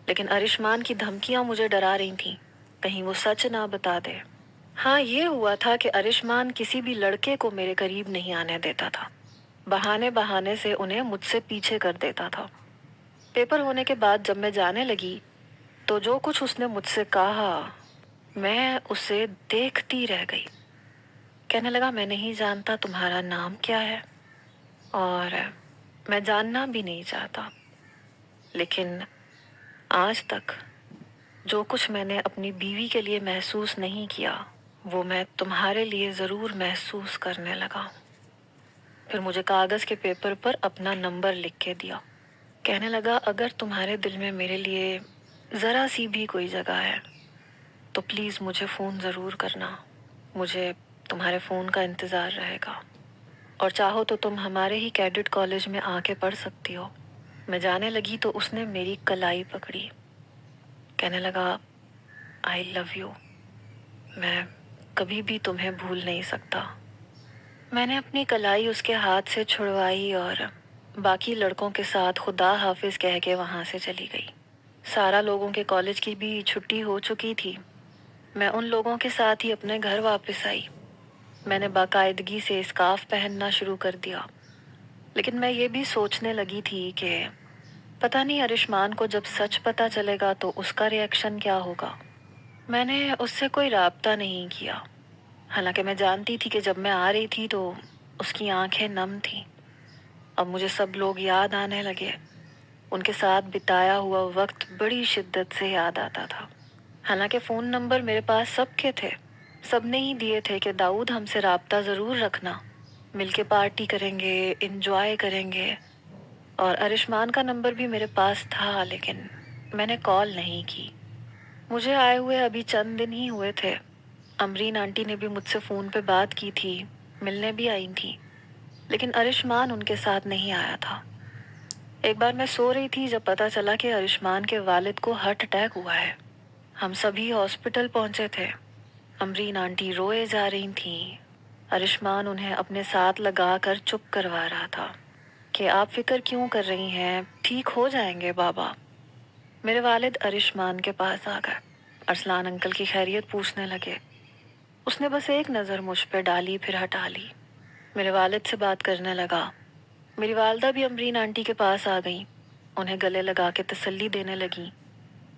لیکن ارشمان کی دھمکیاں مجھے ڈرا رہی تھیں، کہیں وہ سچ نہ بتا دے۔ ہاں یہ ہوا تھا کہ ارشمان کسی بھی لڑکے کو میرے قریب نہیں آنے دیتا تھا، بہانے سے انہیں مجھ سے پیچھے کر دیتا تھا۔ پیپر ہونے کے بعد جب میں جانے لگی تو جو کچھ اس نے مجھ سے کہا، میں اسے دیکھتی رہ گئی۔ کہنے لگا میں نہیں جانتا تمہارا نام کیا ہے، اور میں جاننا بھی نہیں چاہتا، لیکن آج تک جو کچھ میں نے اپنی بیوی کے لیے محسوس نہیں کیا، وہ میں تمہارے لیے ضرور محسوس کرنے لگا۔ پھر مجھے کاغذ کے پیپر پر اپنا نمبر لکھ کے دیا۔ کہنے لگا اگر تمہارے دل میں میرے لیے ذرا سی بھی کوئی جگہ ہے تو پلیز مجھے فون ضرور کرنا، مجھے تمہارے فون کا انتظار رہے گا، اور چاہو تو تم ہمارے ہی کیڈٹ کالج میں آ کے پڑھ سکتی ہو۔ میں جانے لگی تو اس نے میری کلائی پکڑی۔ کہنے لگا آئی لو یو، میں کبھی بھی تمہیں بھول نہیں سکتا۔ میں نے اپنی کلائی اس کے ہاتھ سے چھڑوائی اور باقی لڑکوں کے ساتھ خدا حافظ کہہ کے وہاں سے چلی گئی۔ سارا لوگوں کے کالج کی بھی چھٹی ہو چکی تھی۔ میں ان لوگوں کے ساتھ ہی اپنے گھر واپس آئی۔ میں نے باقاعدگی سے اسکارف پہننا شروع کر دیا، لیکن میں یہ بھی سوچنے لگی تھی کہ پتہ نہیں ارشمان کو جب سچ پتہ چلے گا تو اس کا ری ایکشن کیا ہوگا۔ میں نے اس سے کوئی رابطہ نہیں کیا، حالانکہ میں جانتی تھی کہ جب میں آ رہی تھی تو اس کی آنکھیں نم تھیں۔ اب مجھے سب لوگ یاد آنے لگے۔ ان کے ساتھ بتایا ہوا وقت بڑی شدت سے یاد آتا تھا، حالانکہ فون نمبر میرے پاس سب کے تھے۔ سب نے ہی دیے تھے کہ داؤد ہم سے رابطہ ضرور رکھنا، مل کے پارٹی کریں گے، انجوائے کریں گے، اور ارشمان کا نمبر بھی میرے پاس تھا، لیکن میں نے کال نہیں کی۔ مجھے آئے ہوئے ابھی چند دن ہی ہوئے تھے۔ امرین آنٹی نے بھی مجھ سے فون پہ بات کی تھی، ملنے بھی آئی تھی، لیکن ارشمان ان کے ساتھ نہیں آیا تھا۔ ایک بار میں سو رہی تھی جب پتا چلا کہ ارشمان کے والد کو ہارٹ اٹیک ہوا ہے۔ ہم سبھی ہاسپٹل پہنچے تھے۔ امرین آنٹی روئے جا رہی تھیں۔ ارشمان انہیں اپنے ساتھ لگا کر چپ کروا رہا تھا کہ آپ فکر کیوں کر رہی ہیں، ٹھیک ہو جائیں گے بابا۔ میرے والد ارشمان کے پاس آ گئے، ارسلان انکل کی خیریت پوچھنے لگے۔ اس نے بس ایک نظر مجھ پہ ڈالی، پھر ہٹا لی۔ میرے والد سے بات کرنے لگا۔ میری والدہ بھی امرین آنٹی کے پاس آ گئیں، انہیں گلے لگا کے تسلی دینے لگیں۔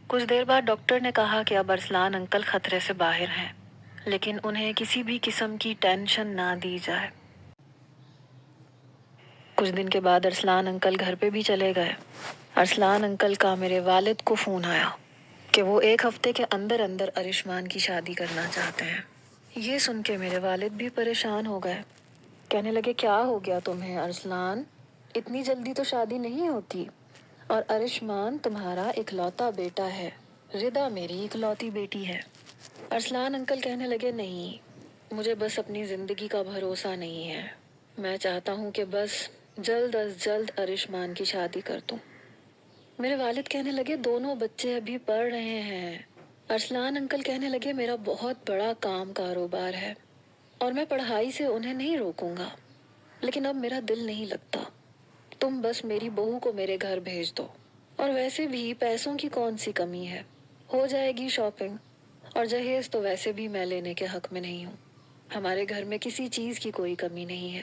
کچھ دیر بعد ڈاکٹر نے کہا کہ اب ارسلان انکل خطرے سے باہر ہیں، لیکن انہیں کسی بھی قسم کی ٹینشن نہ دی جائے۔ کچھ دن کے بعد ارسلان انکل گھر پہ بھی چلے گئے۔ ارسلان انکل کا میرے والد کو فون آیا کہ وہ 1 ہفتے کے اندر اندر ارشمان کی شادی کرنا چاہتے ہیں۔ یہ سن کے میرے والد بھی پریشان ہو گئے، کہنے لگے کیا ہو گیا تمہیں ارسلان، اتنی جلدی تو شادی نہیں ہوتی، اور ارشمان تمہارا اکلوتا بیٹا ہے، ردا میری اکلوتی بیٹی ہے۔ ارسلان انکل کہنے لگے نہیں، مجھے بس اپنی زندگی کا بھروسہ نہیں ہے، میں چاہتا ہوں کہ بس جلد از جلد ارشمان کی شادی کر دوں۔ میرے والد کہنے لگے دونوں بچے ابھی پڑھ رہے ہیں۔ ارسلان انکل کہنے لگے میرا بہت بڑا کاروبار ہے اور میں پڑھائی سے انہیں نہیں روکوں گا، لیکن اب میرا دل نہیں لگتا، تم بس میری بہو کو میرے گھر بھیج دو، اور ویسے بھی پیسوں کی کون سی کمی ہے، ہو جائے گی شاپنگ، اور جہیز تو ویسے بھی میں لینے کے حق میں نہیں ہوں، ہمارے گھر میں کسی چیز کی کوئی کمی نہیں ہے،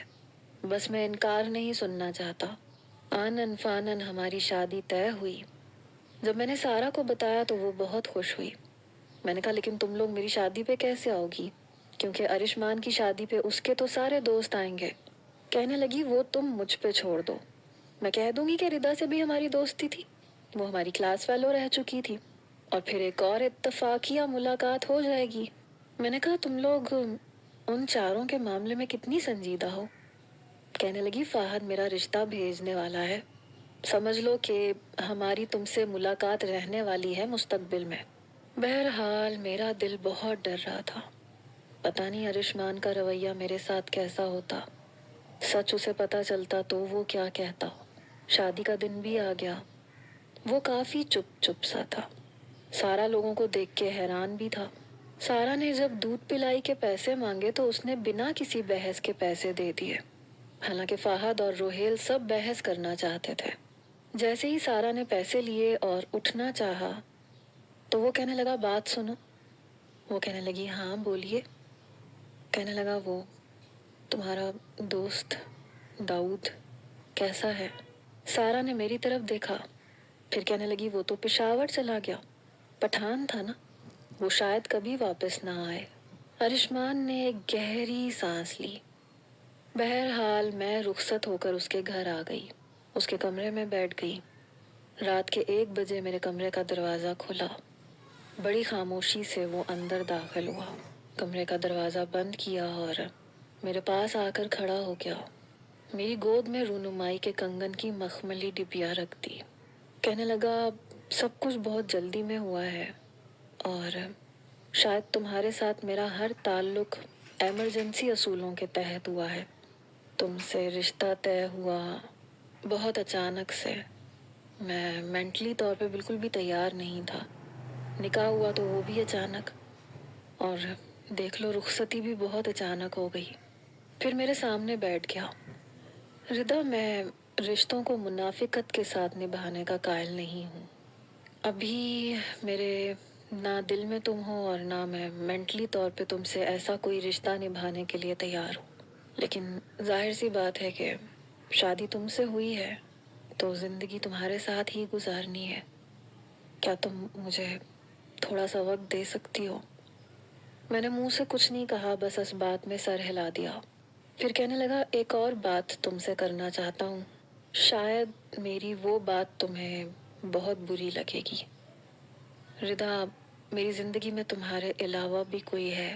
بس میں انکار نہیں سننا چاہتا۔ آنن فانن ہماری شادی طے ہوئی۔ جب میں نے سارا کو بتایا تو وہ بہت خوش ہوئی۔ میں نے کہا لیکن تم لوگ میری شادی پہ کیسے آؤ گی، کیونکہ ارشمان کی شادی پہ اس کے تو سارے دوست آئیں گے۔ کہنے لگی وہ تم مجھ پہ چھوڑ دو، میں کہہ دوں گی کہ ردا سے بھی ہماری دوستی تھی، وہ ہماری کلاس فیلو رہ چکی تھی، اور پھر ایک اور اتفاقیہ ملاقات ہو جائے گی۔ میں نے کہا تم لوگ ان چاروں کے معاملے میں کتنی سنجیدہ ہو۔ کہنے لگی فہد میرا رشتہ بھیجنے والا ہے، سمجھ لو کہ ہماری تم سے ملاقات رہنے والی ہے مستقبل میں۔ بہرحال میرا دل بہت ڈر رہا تھا، پتہ نہیں ارشمان کا رویہ میرے ساتھ کیسا ہوتا، سچ اسے پتہ چلتا تو وہ کیا کہتا۔ شادی کا دن بھی آ گیا، وہ کافی چپ چپ سا تھا، سارا لوگوں کو دیکھ کے حیران بھی تھا۔ سارا نے جب دودھ پلائی کے پیسے مانگے تو اس نے بنا کسی بحث کے پیسے دے دیے، حالانکہ فہد اور روہیل سب بحث کرنا چاہتے تھے۔ جیسے ہی سارا نے پیسے لیے اور اٹھنا چاہا تو وہ کہنے لگا بات سنو۔ وہ کہنے لگی ہاں بولیے۔ کہنے لگا وہ تمہارا دوست داؤد کیسا ہے؟ سارا نے میری طرف دیکھا، پھر کہنے لگی وہ تو پشاور چلا گیا، پٹھان تھا نا، وہ شاید کبھی واپس نہ آئے۔ ارشمان نے ایک گہری سانس لی۔ بہرحال میں رخصت ہو کر اس کے گھر آ گئی، اس کے کمرے میں بیٹھ گئی۔ رات کے 1 بجے میرے کمرے کا دروازہ کھلا، بڑی خاموشی سے وہ اندر داخل ہوا، کمرے کا دروازہ بند کیا اور میرے پاس آ کر کھڑا ہو گیا، میری گود میں رونمائی کے کنگن کی مخملی ڈبیا رکھ دی۔ کہنے لگا سب کچھ بہت جلدی میں ہوا ہے، اور شاید تمہارے ساتھ میرا ہر تعلق ایمرجنسی اصولوں کے تحت ہوا ہے، تم سے رشتہ طے ہوا بہت اچانک سے، میں مینٹلی طور پہ بالکل بھی تیار نہیں تھا، نکاح ہوا تو وہ بھی اچانک، اور دیکھ لو رخصتی بھی بہت اچانک ہو گئی۔ پھر میرے سامنے بیٹھ گیا۔ ردا میں رشتوں کو منافقت کے ساتھ نبھانے کا قائل نہیں ہوں، ابھی میرے نہ دل میں تم ہو اور نہ میں مینٹلی طور پہ تم سے ایسا کوئی رشتہ نبھانے کے لیے تیار ہوں، لیکن ظاہر سی بات ہے کہ شادی تم سے ہوئی ہے تو زندگی تمہارے ساتھ ہی گزارنی ہے، کیا تم مجھے تھوڑا سا وقت دے سکتی ہو؟ میں نے منہ سے کچھ نہیں کہا، بس اس بات میں سر ہلا دیا۔ پھر کہنے لگا ایک اور بات تم سے کرنا چاہتا ہوں، شاید میری وہ بات تمہیں بہت بری لگے گی۔ ردا میری زندگی میں تمہارے علاوہ بھی کوئی ہے،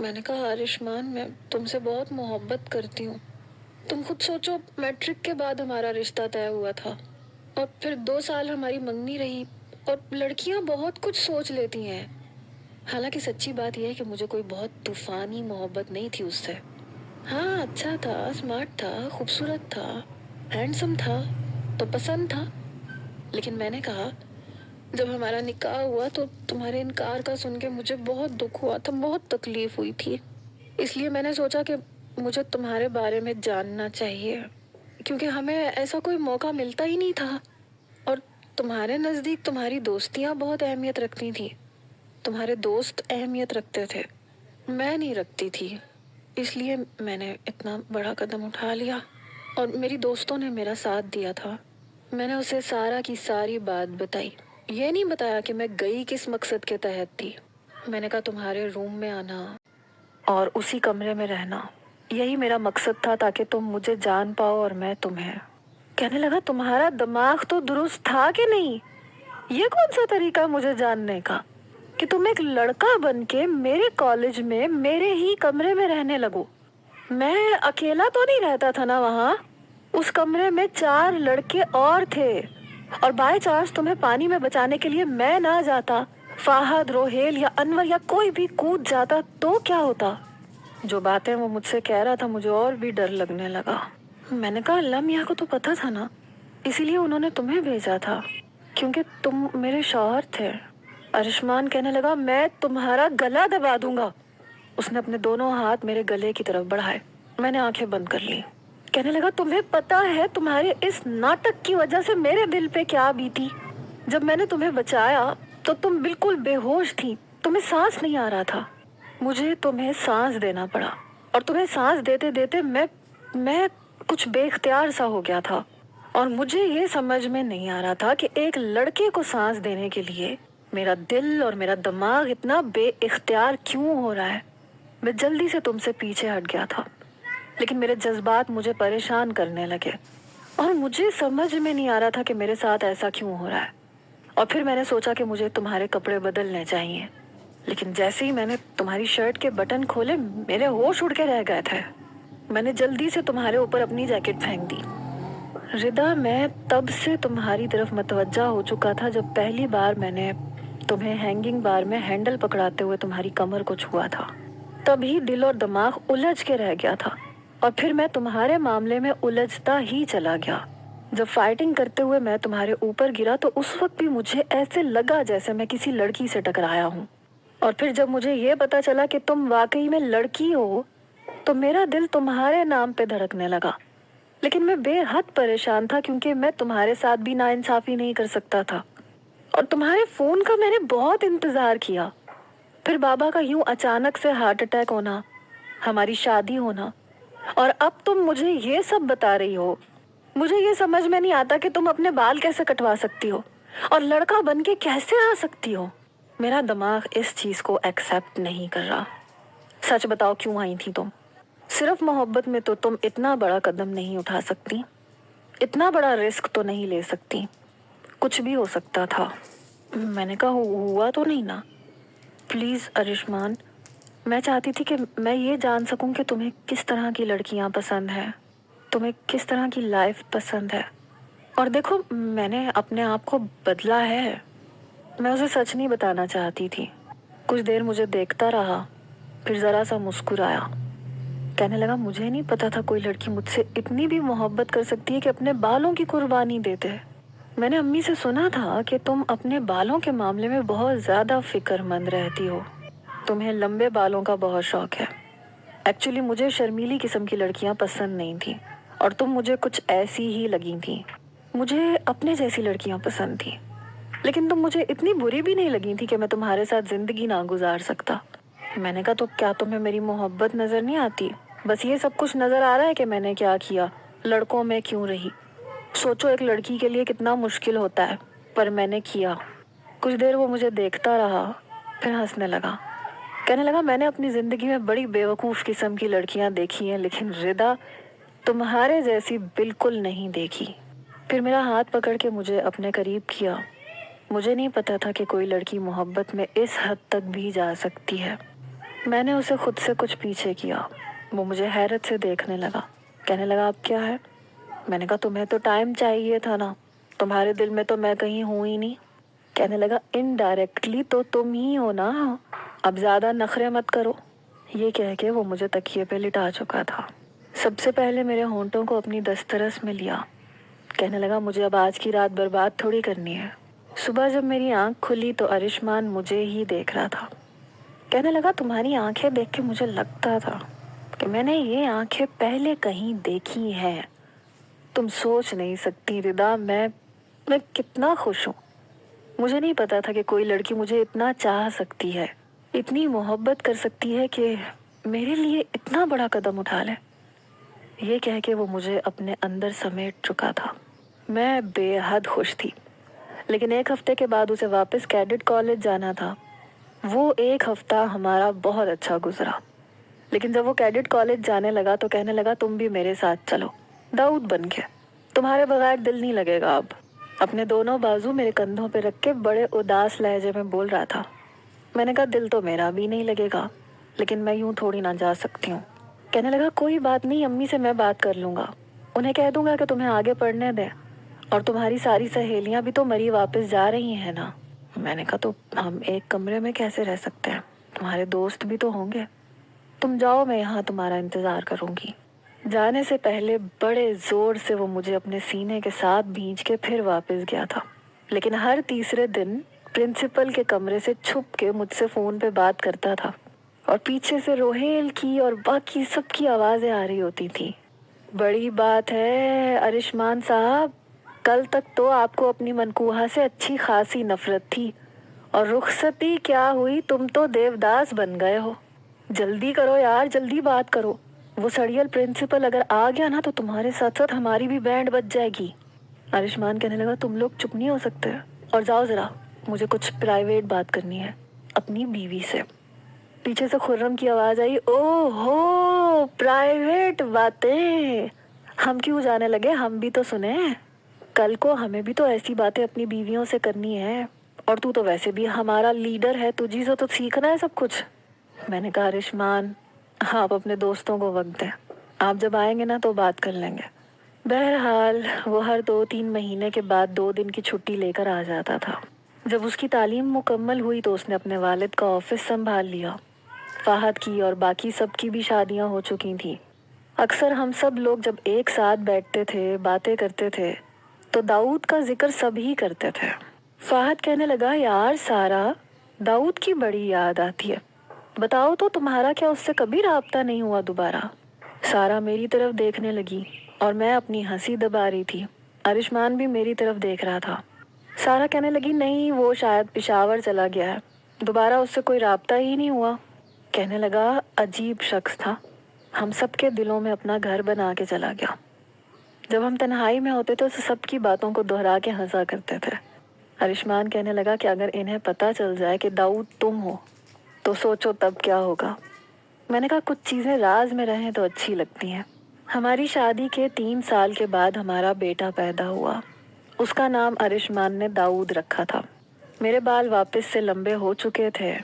میں نے کہا آرشمان میں تم سے بہت محبت کرتی ہوں. تم خود سوچو, میٹرک کے بعد ہمارا رشتہ طے ہوا تھا اور پھر 2 سال ہماری منگنی رہی. اور لڑکیاں بہت کچھ سوچ لیتی ہیں. حالانکہ سچی بات یہ ہے کہ مجھے کوئی بہت طوفانی محبت نہیں تھی اس سے. ہاں, اچھا تھا, اسمارٹ تھا, خوبصورت تھا, ہینڈسم تھا, تو پسند تھا. لیکن میں نے کہا جب ہمارا نکاح ہوا تو تمہارے انکار کا سن کے مجھے بہت دکھ ہوا تھا, بہت تکلیف ہوئی تھی. اس لیے میں نے سوچا کہ مجھے تمہارے بارے میں جاننا چاہیے, کیونکہ ہمیں ایسا کوئی موقع ملتا ہی نہیں تھا. اور تمہارے نزدیک تمہاری دوستیاں بہت اہمیت رکھتی تھیں, تمہارے دوست اہمیت رکھتے تھے, میں نہیں رکھتی تھی. اس لیے میں نے اتنا بڑا قدم اٹھا لیا اور میری دوستوں نے میرا ساتھ دیا تھا. میں نے اسے سارا کی ساری بات بتائی. یہ نہیں بتایا کہ میں گئی کس مقصد کے تحت تھی. میں نے کہا تمہارے روم میں آنا اور اسی کمرے میں رہنا, یہی میرا مقصد تھا تاکہ تم مجھے جان پاؤ اور میں تمہیں. کہنے لگا تمہارا دماغ تو درست تھا کہ نہیں؟ یہ کون سا طریقہ مجھے جاننے کا کہ تم ایک لڑکا بن کے میرے کالج میں میرے ہی کمرے میں رہنے لگو. میں اکیلا تو نہیں رہتا تھا نا وہاں, اس کمرے میں 4 لڑکے اور تھے. اور بائی چانس تمہیں پانی میں بچانے کے لیے میں نہ جاتا, فہد, روہیل یا انور یا کوئی بھی کود جاتا تو کیا ہوتا؟ جو باتیں وہ مجھ سے کہہ رہا تھا مجھے اور بھی ڈر لگنے لگا. میں نے کہا اللہ میاں کو تو پتا تھا نا, اسی لیے انہوں نے تمہیں بھیجا تھا, کیونکہ تم میرے شوہر تھے. ارشمان کہنے لگا میں تمہارا گلا دبا دوں گا. اس نے اپنے دونوں ہاتھ میرے گلے کی طرف بڑھائے. میں نے آنکھیں بند کر لی. کہنے لگا تمہیں پتا ہے تمہارے اس ناٹک کی وجہ سے میرے دل پہ کیا بیتی؟ جب میں نے تمہیں بچایا تو تم بالکل بے ہوش تھی, تمہیں سانس نہیں آ رہا تھا. مجھے تمہیں سانس دینا پڑا اور تمہیں سانس دیتے دیتے میں کچھ بے اختیار سا ہو گیا تھا. اور مجھے یہ سمجھ میں نہیں آ رہا تھا کہ ایک لڑکے کو سانس دینے کے لیے میرا دل اور میرا دماغ اتنا بے اختیار کیوں ہو رہا ہے. میں جلدی سے تم سے پیچھے ہٹ گیا تھا, لیکن میرے جذبات مجھے پریشان کرنے لگے اور مجھے سمجھ میں نہیں آ رہا تھا کہ میرے ساتھ ایسا کیوں ہو رہا ہے. اور پھر میں نے سوچا کہ مجھے تمہارے کپڑے بدلنے چاہیے, لیکن جیسے ہی میں نے تمہاری شرٹ کے بٹن کھولے میرے ہوش اڑ کے رہ گئے تھے. میں نے جلدی سے تمہارے اوپر اپنی جیکٹ پھینک دی. ردا, میں تب سے تمہاری طرف متوجہ ہو چکا تھا جب پہلی بار میں نے تمہیں ہینگنگ بار میں ہینڈل پکڑاتے ہوئے تمہاری کمر کو چھوا تھا. تبھی دل اور دماغ الجھ کے رہ گیا تھا اور پھر میں تمہارے معاملے میں الجھتا ہی چلا گیا. جب فائٹنگ کرتے ہوئے میں تمہارے اوپر گرا تو اس وقت بھی مجھے ایسے لگا جیسے میں کسی لڑکی سے ٹکرایا ہوں. اور پھر جب مجھے یہ پتا چلا کہ تم واقعی میں لڑکی ہو تو میرا دل تمہارے نام پہ دھڑکنے لگا. لیکن میں بے حد پریشان تھا کیونکہ میں تمہارے ساتھ بھی ناانصافی نہیں کر سکتا تھا. اور تمہارے فون کا میں نے بہت انتظار کیا. پھر بابا کا یوں اچانک سے ہارٹ اٹیک ہونا, ہماری شادی ہونا, اور اب تم مجھے یہ سب بتا رہی ہو. مجھے یہ سمجھ میں نہیں آتا کہ تم اپنے بال کیسے کٹوا سکتی ہو اور لڑکا بن کے کیسے آ سکتی ہو. میرا دماغ اس چیز کو ایکسیپٹ نہیں کر رہا. سچ بتاؤ کیوں آئی تھی تم؟ صرف محبت میں تو تم اتنا بڑا قدم نہیں اٹھا سکتی, اتنا بڑا رسک تو نہیں لے سکتی. کچھ بھی ہو سکتا تھا. میں نے کہا ہوا تو نہیں نا؟ پلیز ارشمان, میں چاہتی تھی کہ میں یہ جان سکوں کہ تمہیں کس طرح کی لڑکیاں پسند ہیں, تمہیں کس طرح کی لائف پسند ہے. اور دیکھو میں نے اپنے آپ کو بدلا ہے. میں اسے سچ نہیں بتانا چاہتی تھی. کچھ دیر مجھے دیکھتا رہا, پھر ذرا سا مسکرایا. کہنے لگا مجھے نہیں پتا تھا کوئی لڑکی مجھ سے اتنی بھی محبت کر سکتی ہے کہ اپنے بالوں کی قربانی دے دے. میں نے امی سے سنا تھا کہ تم اپنے بالوں کے معاملے میں بہت زیادہ فکر مند رہتی ہو. تمہیں لمبے بالوں کا بہت شوق ہے. ایکچولی مجھے شرمیلی قسم کی لڑکیاں پسند نہیں تھیں اور تم مجھے کچھ ایسی ہی لگی تھی. مجھے اپنے جیسی لڑکیاں پسند تھیں, لیکن تم مجھے اتنی بری بھی نہیں لگی تھی کہ میں تمہارے ساتھ زندگی نہ گزار سکتا. میں نے کہا تو کیا تمہیں میری محبت نظر نہیں آتی؟ بس یہ سب کچھ نظر آ رہا ہے کہ میں نے کیا کیا, لڑکوں میں کیوں رہی. سوچو ایک لڑکی کے لیے کتنا مشکل ہوتا ہے, پر میں نے کیا. کچھ دیر وہ مجھے دیکھتا رہا, پھر ہنسنے لگا. کہنے لگا میں نے اپنی زندگی میں بڑی بیوقوف قسم کی لڑکیاں دیکھی ہیں, لیکن ردا تمہارے جیسی بالکل نہیں دیکھی. پھر میرا ہاتھ پکڑ کے مجھے اپنے قریب کیا. مجھے نہیں پتا تھا کہ کوئی لڑکی محبت میں اس حد تک بھی جا سکتی ہے. میں نے اسے خود سے کچھ پیچھے کیا۔ وہ مجھے حیرت سے دیکھنے لگا، کہنے لگا اب کیا ہے؟ میں نے کہا تمہیں تو ٹائم چاہیے تھا نا، تمہارے دل میں تو میں کہیں ہوں ہی نہیں۔ کہنے لگا انڈائریکٹلی تو تم ہی ہو نا، اب زیادہ نخرے مت کرو۔ یہ کہہ کے وہ مجھے تکیے پہ لٹا چکا تھا۔ سب سے پہلے میرے ہونٹوں کو اپنی دسترس میں لیا۔ کہنے لگا مجھے اب آج کی رات برباد تھوڑی کرنی ہے۔ صبح جب میری آنکھ کھلی تو ارشمان مجھے ہی دیکھ رہا تھا۔ کہنے لگا تمہاری آنکھیں دیکھ کے مجھے لگتا تھا کہ میں نے یہ آنکھیں پہلے کہیں دیکھی ہیں۔ تم سوچ نہیں سکتی ردا، میں کتنا خوش ہوں۔ مجھے نہیں پتا تھا کہ کوئی لڑکی مجھے اتنا چاہ سکتی ہے، اتنی محبت کر سکتی ہے کہ میرے لیے اتنا بڑا قدم اٹھا لے۔ یہ کہہ کے وہ مجھے اپنے اندر سمیٹ چکا تھا۔ میں بے حد خوش تھی، لیکن ایک ہفتے کے بعد اسے واپس کیڈٹ کالج جانا تھا۔ وہ ایک ہفتہ ہمارا بہت اچھا گزرا، لیکن جب وہ کیڈٹ کالج جانے لگا تو کہنے لگا تم بھی میرے ساتھ چلو، داؤد بن کے، تمہارے بغیر دل نہیں لگے گا اب۔ اپنے دونوں بازو میرے کندھوں پہ رکھ کے بڑے اداس لہجے میں بول رہا تھا۔ میں نے کہا دل تو میرا بھی نہیں لگے گا، لیکن میں یوں تھوڑی نہ جا سکتی ہوں۔ کہنے لگا کوئی بات نہیں، امی سے میں بات کر لوں گا، انہیں کہہ دوں گا کہ تمہیں آگے پڑھنے دیں، اور تمہاری ساری سہیلیاں بھی تو مری واپس جا رہی ہیں نا۔ میں نے کہا تو ہم ایک کمرے میں کیسے رہ سکتے ہیں، تمہارے دوست بھی تو ہوں گے، تم جاؤ میں یہاں تمہارا انتظار کروں گی۔ جانے سے پہلے بڑے زور سے وہ مجھے اپنے سینے کے ساتھ بھینچ کے پھر واپس گیا تھا، لیکن ہر تیسرے دن پرنسپل کے کمرے سے چھپ کے مجھ سے فون پہ بات کرتا تھا، اور پیچھے سے روہیل کی اور باقی سب کی آوازیں آ رہی ہوتی تھی۔ بڑی بات ہے ارشمان صاحب، کل تک تو آپ کو اپنی منکوہا سے اچھی خاصی نفرت تھی، اور رخصتی کیا ہوئی، تم تو دیوداس بن گئے ہو۔ جلدی کرو یار، جلدی بات کرو، وہ سڑیل پرنسپل اگر آ گیا نا تو تمہارے ساتھ ساتھ ہماری بھی بینڈ بج جائے گی۔ ارشمان کہنے لگا تم لوگ چپ نہیں ہو سکتے، اور جاؤ ذرا، مجھے کچھ پرائیویٹ بات کرنی ہے اپنی بیوی سے۔ پیچھے سے خرم کی آواز آئی، او ہو پرائیویٹ باتیں، ہم کیوں جانے لگے، ہم بھی تو سنیں، کل کو ہمیں بھی تو ایسی باتیں اپنی بیویوں سے کرنی ہے، اور تو ویسے بھی ہمارا لیڈر ہے، تجھی سے تو سیکھنا ہے سب کچھ۔ میں نے کہا ارشمان آپ اپنے دوستوں کو وقت دیں، آپ جب آئیں گے نا تو بات کر لیں گے۔ بہرحال وہ ہر 2-3 مہینے کے بعد 2 دن کی چھٹی لے کر آ جاتا تھا۔ جب اس کی تعلیم مکمل ہوئی تو اس نے اپنے والد کا آفس سنبھال لیا۔ فہد کی اور باقی سب کی بھی شادیاں ہو چکی تھیں۔ اکثر ہم سب لوگ جب ایک ساتھ بیٹھتے تھے، باتیں کرتے تھے، تو داؤد کا ذکر سب ہی کرتے تھے۔ فہد کہنے لگا یار سارا، داؤد کی بڑی یاد آتی ہے، بتاؤ تو تمہارا کیا اس سے کبھی رابطہ نہیں ہوا دوبارہ؟ سارا میری طرف دیکھنے لگی اور میں اپنی ہنسی دبا رہی تھی۔ ارشمان بھی میری طرف دیکھ رہا تھا۔ سارا کہنے لگی نہیں، وہ شاید پشاور چلا گیا ہے، دوبارہ اس سے کوئی رابطہ ہی نہیں ہوا۔ کہنے لگا عجیب شخص تھا، ہم سب کے دلوں میں اپنا گھر بنا کے چلا گیا۔ جب ہم تنہائی میں ہوتے تو سب کی باتوں کو دہرا کے ہنسا کرتے تھے۔ ارشمان کہنے لگا کہ اگر انہیں پتہ چل جائے کہ داؤد تم ہو تو سوچو تب کیا ہوگا۔ میں نے کہا کچھ چیزیں راز میں رہیں تو اچھی لگتی ہیں۔ ہماری شادی کے 3 سال کے بعد ہمارا بیٹا پیدا ہوا۔ اس کا نام ارشمان نے داؤد رکھا تھا۔ میرے بال واپس سے لمبے ہو چکے تھے،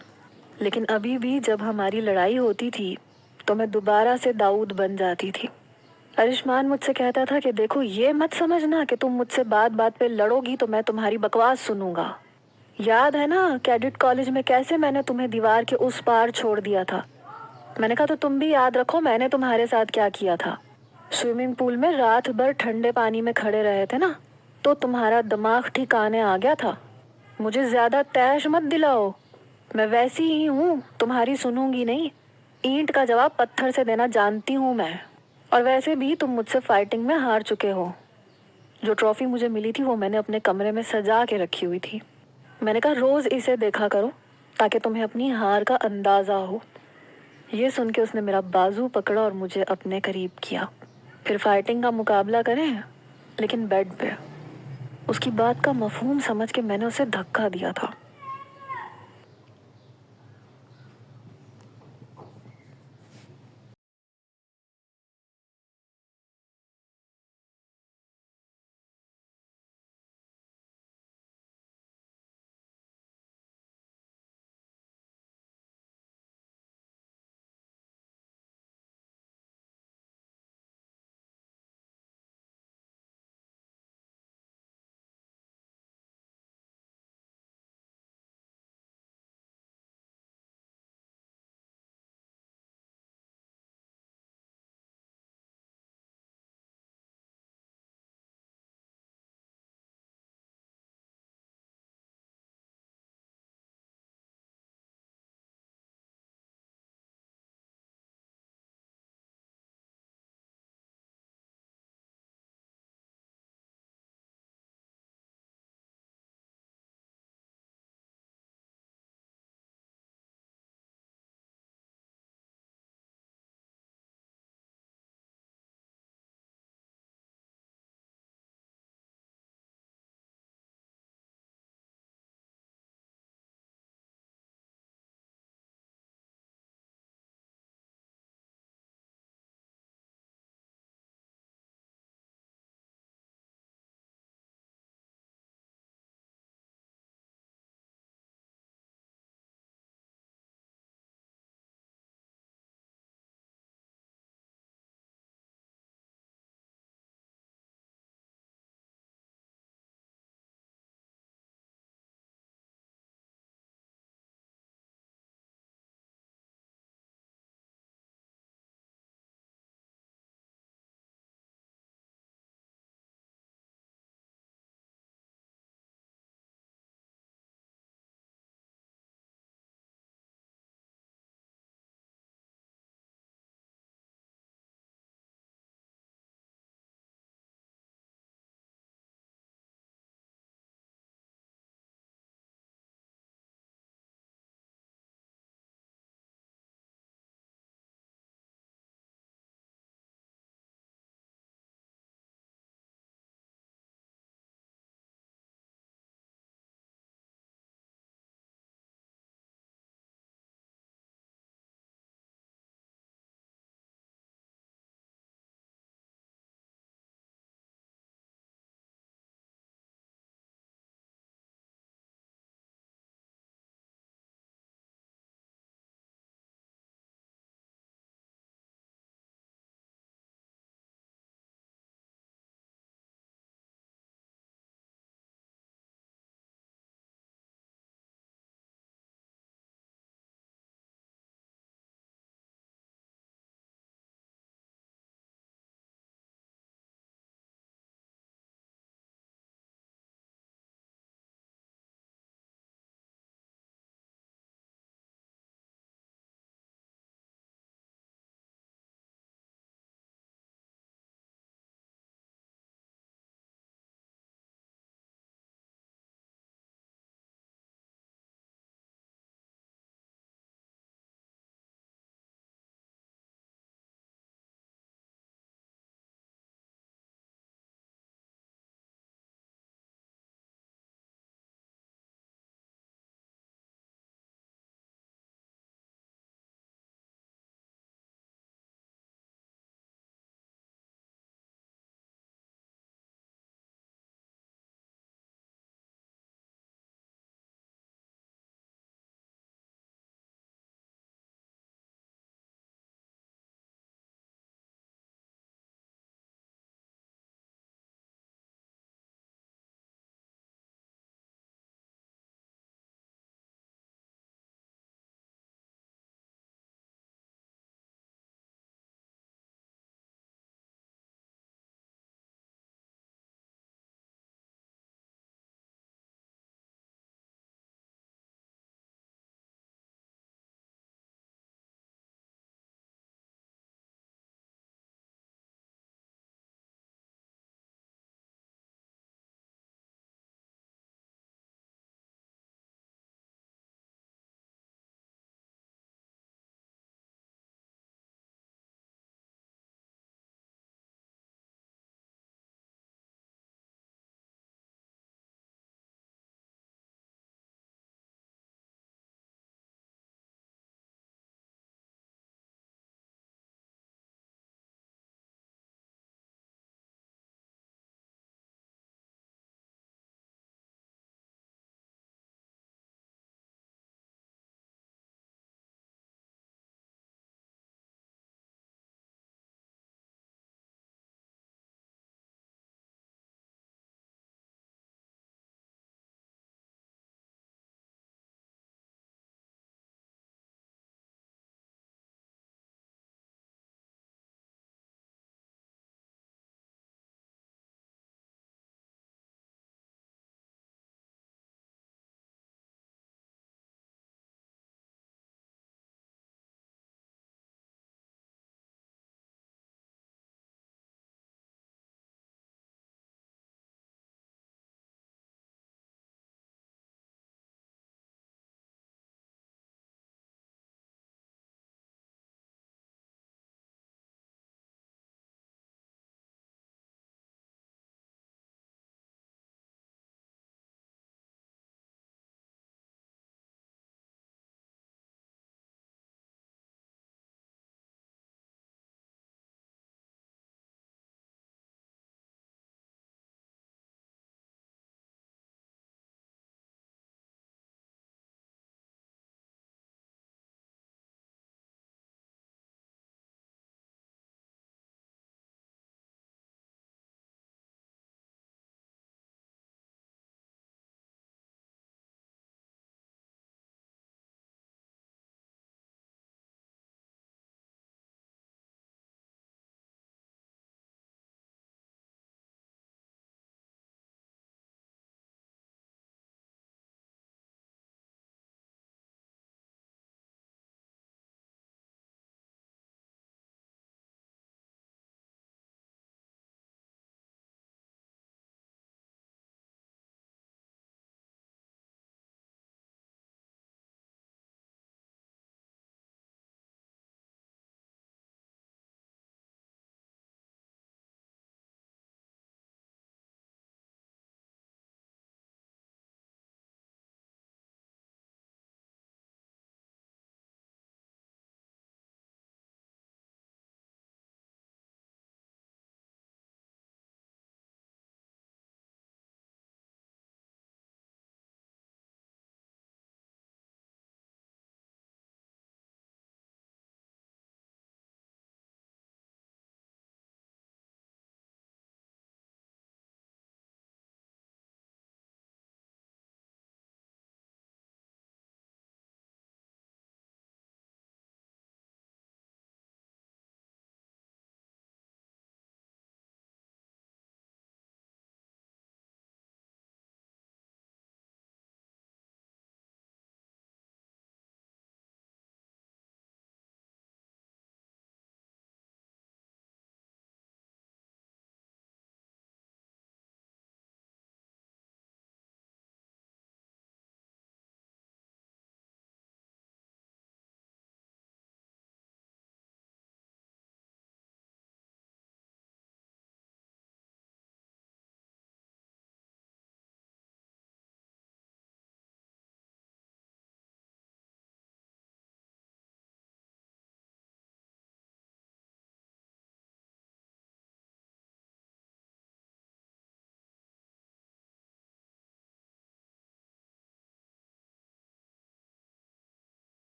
لیکن ابھی بھی جب ہماری لڑائی ہوتی تھی تو میں دوبارہ سے داؤد بن جاتی تھی۔ ارشمان مجھ سے کہتا تھا کہ دیکھو یہ مت سمجھنا کہ تم مجھ سے بات بات پہ لڑو گی تو میں تمہاری بکواس سنوں گا۔ یاد ہے نا کیڈٹ کالج میں کیسے میں نے تمہیں دیوار کے اس پار چھوڑ دیا تھا؟ میں نے کہا تو تم بھی یاد رکھو میں نے تمہارے ساتھ کیا کیا تھا۔ سوئمنگ پول میں رات بھر ٹھنڈے پانی میں کھڑے رہے تھے نا، تو تمہارا دماغ ٹھکانے آ گیا تھا۔ مجھے زیادہ تیش مت دلاؤ، میں ویسی ہی ہوں، تمہاری سنوں گی نہیں، اینٹ کا جواب پتھر سے دینا جانتی ہوں میں، اور ویسے بھی تم مجھ سے فائٹنگ میں ہار چکے ہو۔ جو ٹرافی مجھے ملی تھی وہ میں نے اپنے کمرے میں سجا کے رکھی ہوئی تھی۔ میں نے کہا روز اسے دیکھا کرو تاکہ تمہیں اپنی ہار کا اندازہ ہو۔ یہ سن کے اس نے میرا بازو پکڑا اور مجھے اپنے قریب کیا۔ پھر فائٹنگ کا مقابلہ کریں، لیکن بیڈ پہ۔ اس کی بات کا مفہوم سمجھ کے میں نے اسے دھکا دیا تھا۔